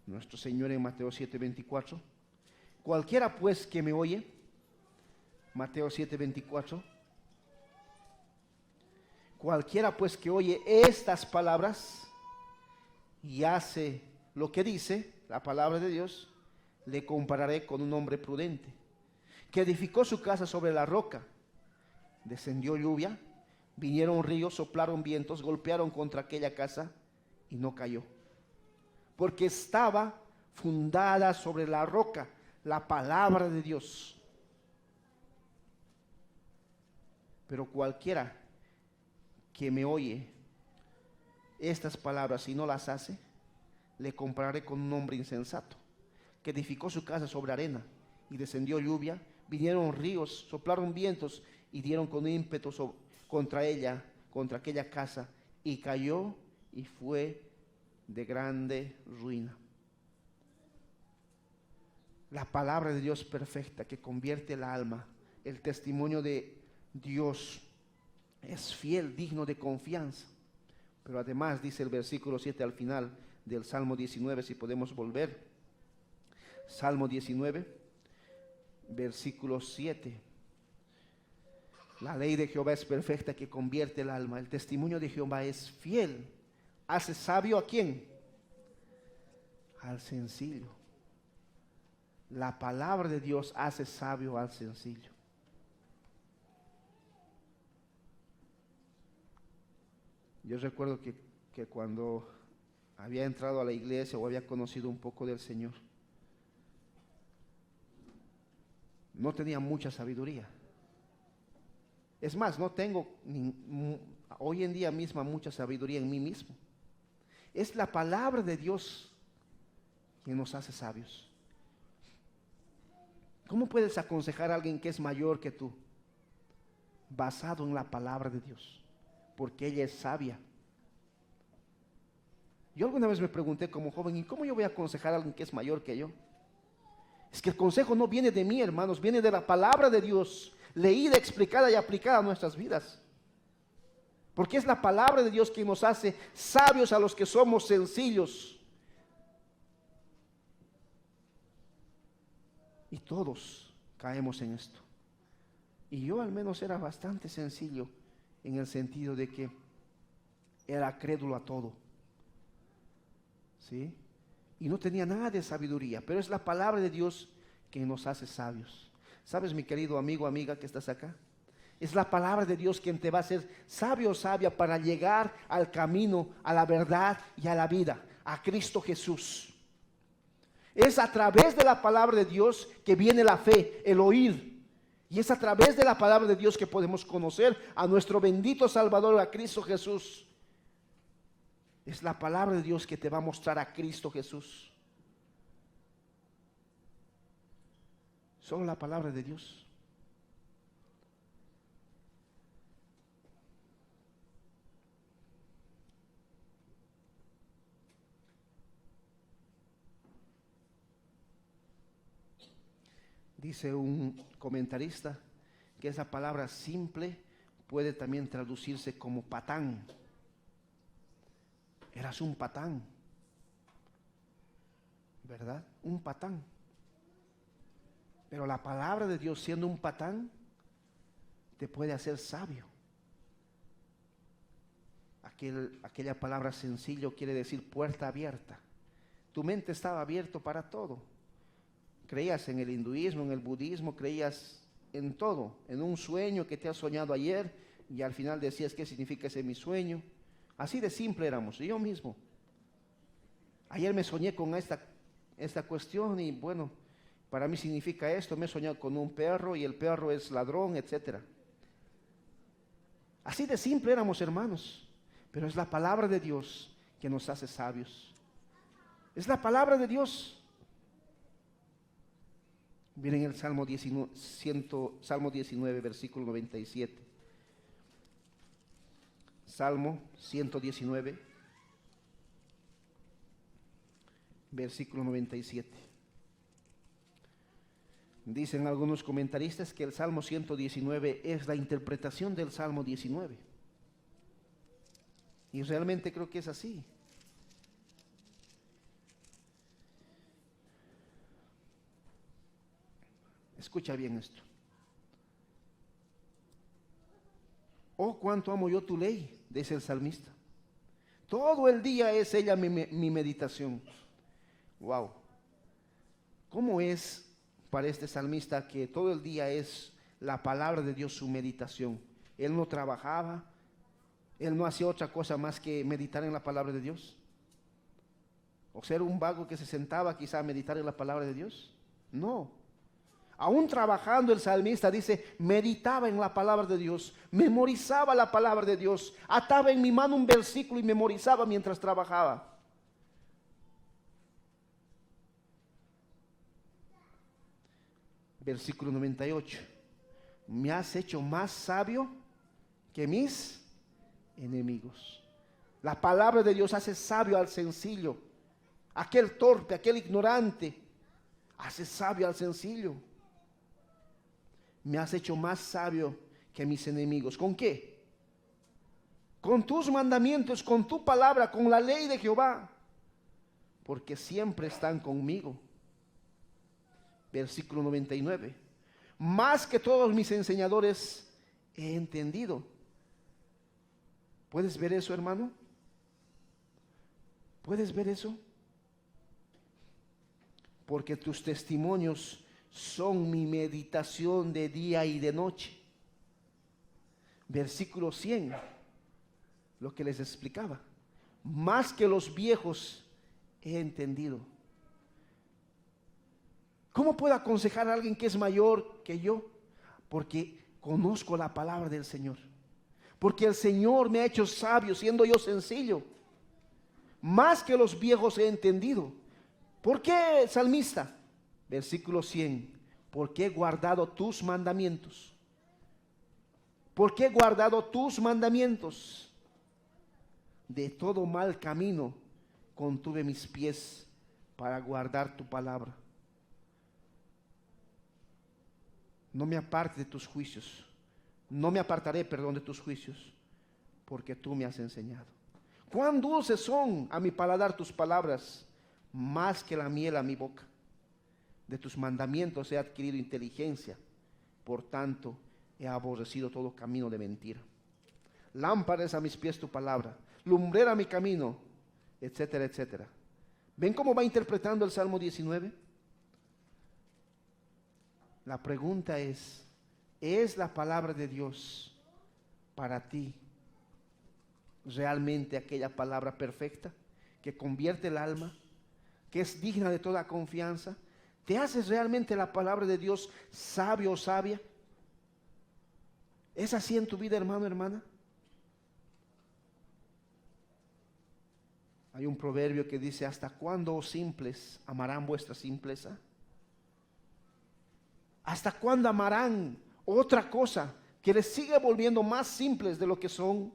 nuestro Señor en Mateo 7:24. Cualquiera pues que me oye, Mateo 7:24. Cualquiera pues que oye estas palabras y hace lo que dice la palabra de Dios, le compararé con un hombre prudente, que edificó su casa sobre la roca. Descendió lluvia, vinieron ríos, soplaron vientos, golpearon contra aquella casa y no cayó, porque estaba fundada sobre la roca, la palabra de Dios. Pero cualquiera que me oye estas palabras y no las hace, le compararé con un hombre insensato, que edificó su casa sobre arena, y descendió lluvia, vinieron ríos, soplaron vientos, y dieron con ímpetu contra ella, contra aquella casa, y cayó, y fue de grande ruina. La palabra de Dios perfecta, que convierte el alma, el testimonio de Dios, es fiel, digno de confianza. Pero además dice el versículo 7 al final del Salmo 19, si podemos volver. Salmo 19, versículo 7. La ley de Jehová es perfecta que convierte el alma. El testimonio de Jehová es fiel. ¿Hace sabio a quién? Al sencillo. La palabra de Dios hace sabio al sencillo. Yo recuerdo que cuando había entrado a la iglesia o había conocido un poco del Señor, no tenía mucha sabiduría. Es más, no tengo hoy en día misma mucha sabiduría en mí mismo. Es la palabra de Dios quien nos hace sabios. ¿Cómo puedes aconsejar a alguien que es mayor que tú? Basado en la palabra de Dios, porque ella es sabia. Yo alguna vez me pregunté como joven, ¿y cómo yo voy a aconsejar a alguien que es mayor que yo? Es que el consejo no viene de mí, hermanos, viene de la palabra de Dios, leída, explicada y aplicada a nuestras vidas. Porque es la palabra de Dios que nos hace sabios a los que somos sencillos. Y todos caemos en esto. Y yo al menos era bastante sencillo en el sentido de que era crédulo a todo. ¿Sí? Y no tenía nada de sabiduría, pero es la palabra de Dios que nos hace sabios. ¿Sabes, mi querido amigo, amiga que estás acá? Es la palabra de Dios quien te va a hacer sabio o sabia para llegar al camino, a la verdad y a la vida, a Cristo Jesús. Es a través de la palabra de Dios que viene la fe, el oír. Y es a través de la palabra de Dios que podemos conocer a nuestro bendito Salvador, a Cristo Jesús. Es la palabra de Dios que te va a mostrar a Cristo Jesús. Solo la palabra de Dios. Dice un comentarista que esa palabra simple puede también traducirse como patán. Eras un patán, ¿verdad? Un patán. Pero la palabra de Dios, siendo un patán, te puede hacer sabio. Aquella palabra sencillo quiere decir puerta abierta. Tu mente estaba abierta para todo. Creías en el hinduismo, en el budismo, creías en todo. En un sueño que te has soñado ayer y al final decías, ¿qué significa ese mi sueño? Así de simple éramos, yo mismo. Ayer me soñé con esta cuestión y bueno, para mí significa esto. Me he soñado con un perro y el perro es ladrón, etc. Así de simple éramos, hermanos. Pero es la palabra de Dios que nos hace sabios. Es la palabra de Dios. Miren el Salmo 19, versículo 97. Salmo 119, versículo 97. Dicen algunos comentaristas que el Salmo 119 es la interpretación del Salmo 19. Y realmente creo que es así. Escucha bien esto. Oh, cuánto amo yo tu ley, dice el salmista. Todo el día es ella mi meditación. Wow. ¿Cómo es para este salmista que todo el día es la palabra de Dios su meditación? Él no trabajaba, él no hacía otra cosa más que meditar en la palabra de Dios. O ser un vago que se sentaba quizá a meditar en la palabra de Dios. No. Aún trabajando el salmista dice, meditaba en la palabra de Dios, memorizaba la palabra de Dios, ataba en mi mano un versículo y memorizaba mientras trabajaba. Versículo 98. Me has hecho más sabio que mis enemigos. La palabra de Dios hace sabio al sencillo. Aquel torpe, aquel ignorante, hace sabio al sencillo. Me has hecho más sabio que mis enemigos. ¿Con qué? Con tus mandamientos, con tu palabra, con la ley de Jehová. Porque siempre están conmigo. Versículo 99. Más que todos mis enseñadores he entendido. ¿Puedes ver eso, hermano? ¿Puedes ver eso? Porque tus testimonios son mi meditación de día y de noche. Versículo 100, lo que les explicaba. Más que los viejos he entendido. ¿Cómo puedo aconsejar a alguien que es mayor que yo? Porque conozco la palabra del Señor. Porque el Señor me ha hecho sabio siendo yo sencillo. Más que los viejos he entendido. ¿Por qué, salmista? Versículo 100. Porque he guardado tus mandamientos. Porque he guardado tus mandamientos. De todo mal camino contuve mis pies para guardar tu palabra. No me aparte de tus juicios. No me apartaré, perdón, de tus juicios, porque tú me has enseñado. Cuán dulces son a mi paladar tus palabras, más que la miel a mi boca. De tus mandamientos he adquirido inteligencia, por tanto he aborrecido todo camino de mentira. Lámpara es a mis pies tu palabra, lumbrera mi camino, etcétera, etcétera. ¿Ven cómo va interpretando el Salmo 19? La pregunta ¿es la palabra de Dios para ti realmente aquella palabra perfecta que convierte el alma, que es digna de toda confianza? ¿Te haces realmente la palabra de Dios sabio o sabia? ¿Es así en tu vida, hermano, hermana? Hay un proverbio que dice: ¿hasta cuándo, oh simples, amarán vuestra simpleza? ¿Hasta cuándo amarán otra cosa que les sigue volviendo más simples de lo que son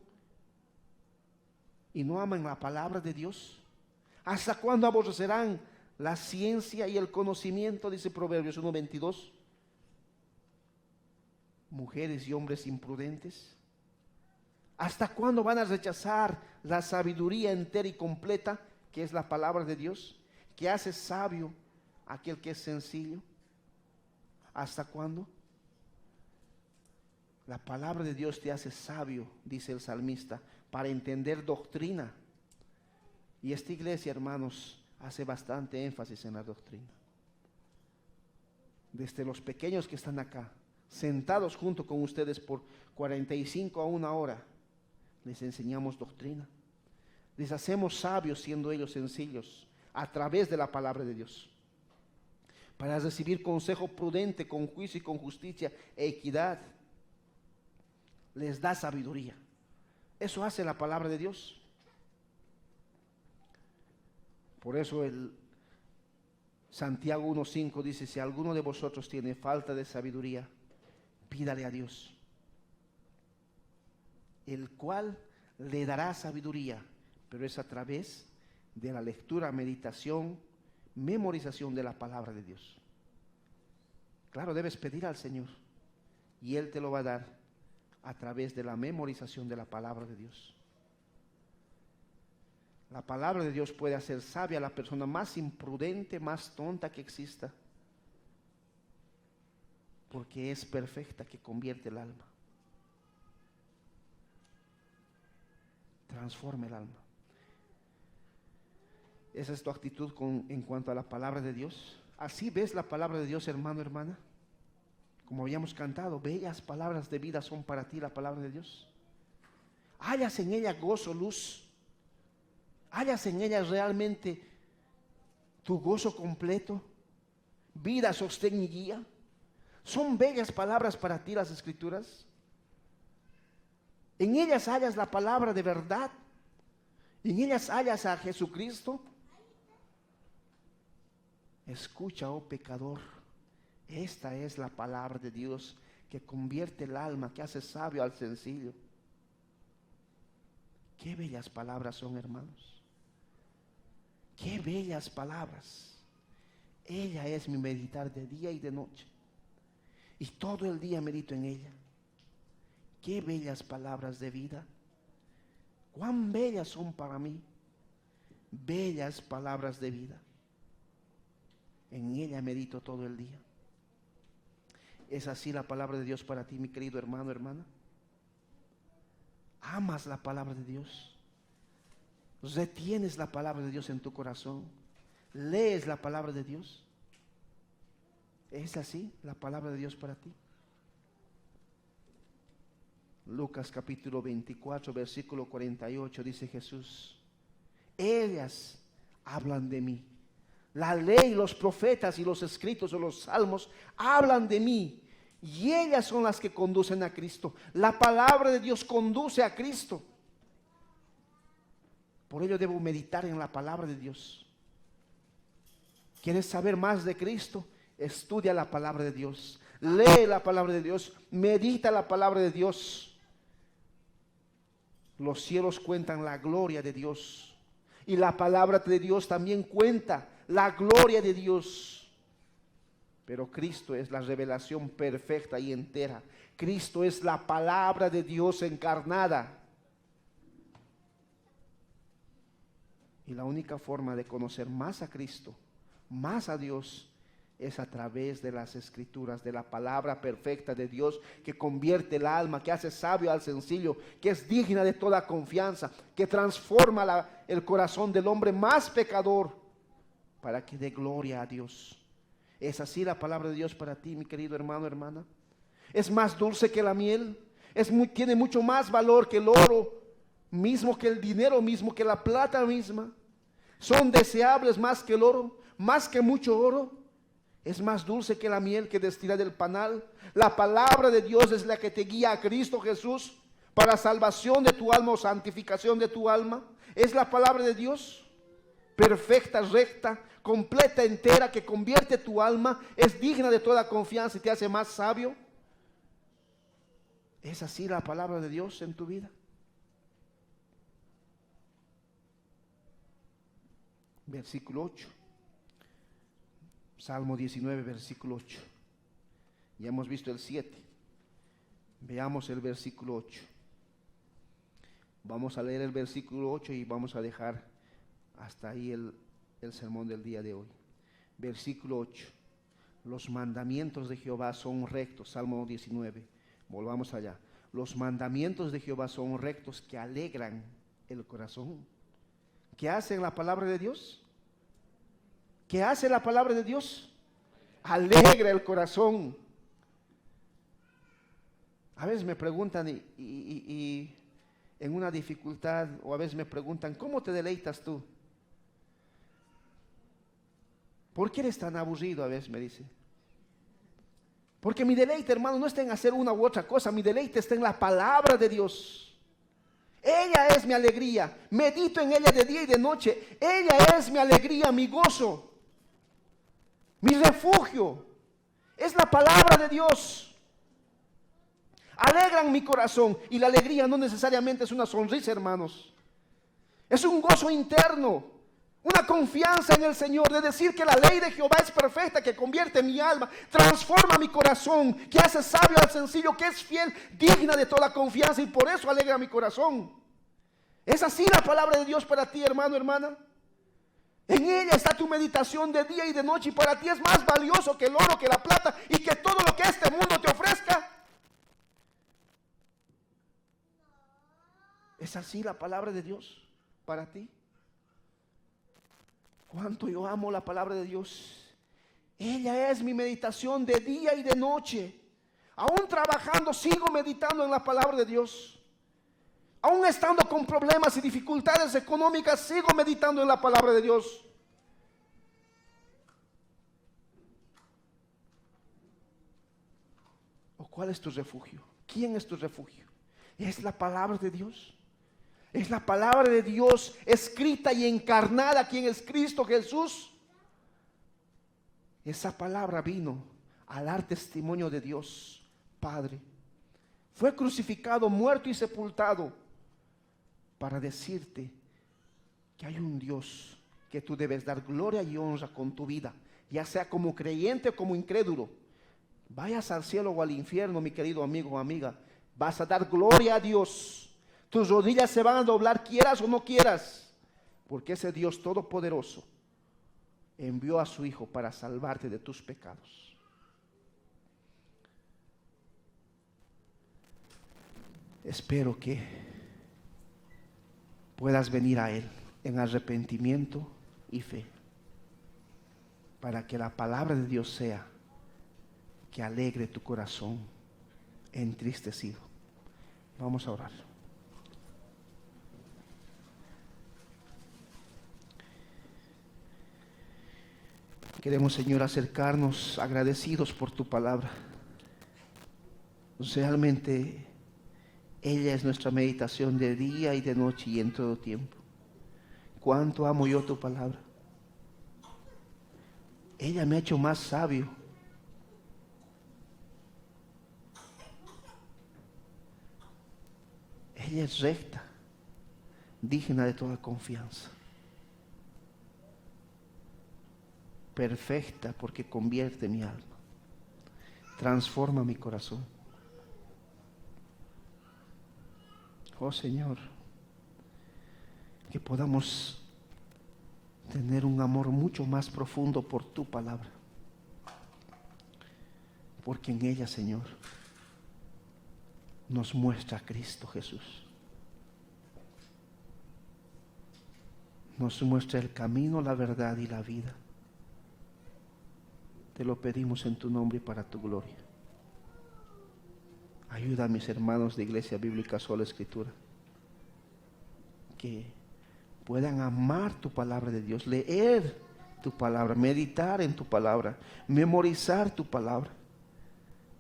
y no aman la palabra de Dios? ¿Hasta cuándo aborrecerán la ciencia y el conocimiento? Dice Proverbios 1:22. Mujeres y hombres imprudentes, ¿hasta cuándo van a rechazar la sabiduría entera y completa, que es la palabra de Dios, que hace sabio a aquel que es sencillo? ¿Hasta cuándo? La palabra de Dios te hace sabio, dice el salmista, para entender doctrina. Y esta iglesia, hermanos, hace bastante énfasis en la doctrina. Desde los pequeños que están acá, sentados junto con ustedes por 45 a 1 hora, les enseñamos doctrina. Les hacemos sabios siendo ellos sencillos, a través de la palabra de Dios, para recibir consejo prudente, con juicio y con justicia e equidad. Les da sabiduría. Eso hace la palabra de Dios. Por eso el Santiago 1:5 dice: si alguno de vosotros tiene falta de sabiduría, pídale a Dios, el cual le dará sabiduría, pero es a través de la lectura, meditación, memorización de la palabra de Dios. Claro, debes pedir al Señor y Él te lo va a dar a través de la memorización de la palabra de Dios. La palabra de Dios puede hacer sabia a la persona más imprudente, más tonta que exista, porque es perfecta, que convierte el alma, transforma el alma. Esa es tu actitud en cuanto a la palabra de Dios. Así ves la palabra de Dios, hermano, hermana. Como habíamos cantado, bellas palabras de vida son para ti la palabra de Dios. Hallas en ella gozo, luz. Hallas en ella realmente tu gozo completo, vida, sostén y guía. Son bellas palabras para ti las Escrituras. En ellas hallas la palabra de verdad. En ellas hallas a Jesucristo. Escucha, oh pecador, esta es la palabra de Dios que convierte el alma, que hace sabio al sencillo. Qué bellas palabras son, hermanos. Qué bellas palabras. Ella es mi meditar de día y de noche, y todo el día medito en ella. Qué bellas palabras de vida. Cuán bellas son para mí. Bellas palabras de vida. En ella medito todo el día. ¿Es así la palabra de Dios para ti, mi querido hermano, hermana? ¿Amas la palabra de Dios? ¿Retienes la palabra de Dios en tu corazón? ¿Lees la palabra de Dios? ¿Es así la palabra de Dios para ti? Lucas capítulo 24, versículo 48, dice Jesús: ellas hablan de mí. La ley, los profetas y los escritos o los salmos hablan de mí. Y ellas son las que conducen a Cristo. La palabra de Dios conduce a Cristo. Por ello debo meditar en la palabra de Dios. ¿Quieres saber más de Cristo? Estudia la palabra de Dios. Lee la palabra de Dios. Medita la palabra de Dios. Los cielos cuentan la gloria de Dios. Y la palabra de Dios también cuenta la gloria de Dios. Pero Cristo es la revelación perfecta y entera. Cristo es la palabra de Dios encarnada. Y la única forma de conocer más a Cristo, más a Dios, es a través de las Escrituras, de la palabra perfecta de Dios, que convierte el alma, que hace sabio al sencillo, que es digna de toda confianza, que transforma el corazón del hombre más pecador para que dé gloria a Dios. ¿Es así la palabra de Dios para ti, mi querido hermano, hermana? Es más dulce que la miel, tiene mucho más valor que el oro mismo, que el dinero mismo, que la plata misma. Son deseables más que el oro, más que mucho oro. Es más dulce que la miel que destila del panal. La palabra de Dios es la que te guía a Cristo Jesús para salvación de tu alma o santificación de tu alma. Es la palabra de Dios, perfecta, recta, completa, entera, que convierte tu alma, es digna de toda confianza y te hace más sabio. ¿Es así la palabra de Dios en tu vida? Versículo 8. Salmo 19, versículo 8. Ya hemos visto el 7. Veamos el versículo 8. Vamos a leer el versículo 8 y vamos a dejar hasta ahí el sermón del día de hoy. Versículo 8. Los mandamientos de Jehová son rectos. Salmo 19. Volvamos allá. Los mandamientos de Jehová son rectos, que alegran el corazón. ¿Qué hace la palabra de Dios? ¿Qué hace la palabra de Dios? Alegra el corazón. A veces me preguntan y en una dificultad, o a veces me preguntan: ¿cómo te deleitas tú? ¿Por qué eres tan aburrido? A veces me dice. Porque mi deleite, hermano, no está en hacer una u otra cosa. Mi deleite está en la palabra de Dios. Ella es mi alegría. Medito en ella de día y de noche. Ella es mi alegría, mi gozo, mi refugio. Es la palabra de Dios. Alegran mi corazón. Y la alegría no necesariamente es una sonrisa, hermanos. Es un gozo interno, una confianza en el Señor, de decir que la ley de Jehová es perfecta, que convierte mi alma, transforma mi corazón, que hace sabio al sencillo, que es fiel, digna de toda confianza, y por eso alegra mi corazón. ¿Es así la palabra de Dios para ti, hermano, hermana? En ella está tu meditación de día y de noche, y para ti es más valioso que el oro, que la plata y que todo lo que este mundo te ofrezca. ¿Es así la palabra de Dios para ti? Cuánto yo amo la palabra de Dios. Ella es mi meditación de día y de noche. Aún trabajando sigo meditando en la palabra de Dios. Aún estando con problemas y dificultades económicas, sigo meditando en la palabra de Dios. ¿O cuál es tu refugio? ¿Quién es tu refugio? ¿Es la palabra de Dios? Es la palabra de Dios escrita y encarnada, quien es Cristo Jesús. Esa palabra vino a dar testimonio de Dios Padre. Fue crucificado, muerto y sepultado para decirte que hay un Dios que tú debes dar gloria y honra con tu vida, ya sea como creyente o como incrédulo. Vayas al cielo o al infierno, mi querido amigo o amiga, vas a dar gloria a Dios. Tus rodillas se van a doblar, quieras o no quieras, porque ese Dios todopoderoso envió a su Hijo para salvarte de tus pecados. Espero que puedas venir a Él en arrepentimiento y fe, para que la palabra de Dios sea que alegre tu corazón entristecido. Vamos a orar. Queremos, Señor, acercarnos agradecidos por tu palabra. Realmente ella es nuestra meditación de día y de noche y en todo tiempo. Cuánto amo yo tu palabra. Ella me ha hecho más sabio. Ella es recta, digna de toda confianza. Perfecta porque convierte mi alma, transforma mi corazón. Oh Señor, que podamos tener un amor mucho más profundo por tu palabra, porque en ella, Señor, nos muestra a Cristo Jesús. Nos muestra el camino, la verdad y la vida. Te lo pedimos en tu nombre y para tu gloria. Ayuda a mis hermanos de Iglesia Bíblica Sola Escritura, que puedan amar tu palabra de Dios, leer tu palabra, meditar en tu palabra, memorizar tu palabra.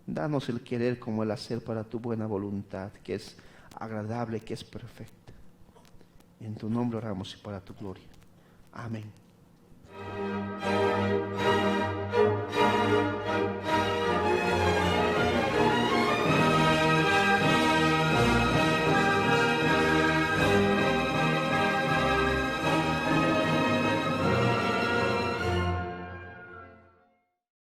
Danos el querer como el hacer para tu buena voluntad, que es agradable, que es perfecta. En tu nombre oramos y para tu gloria. Amén.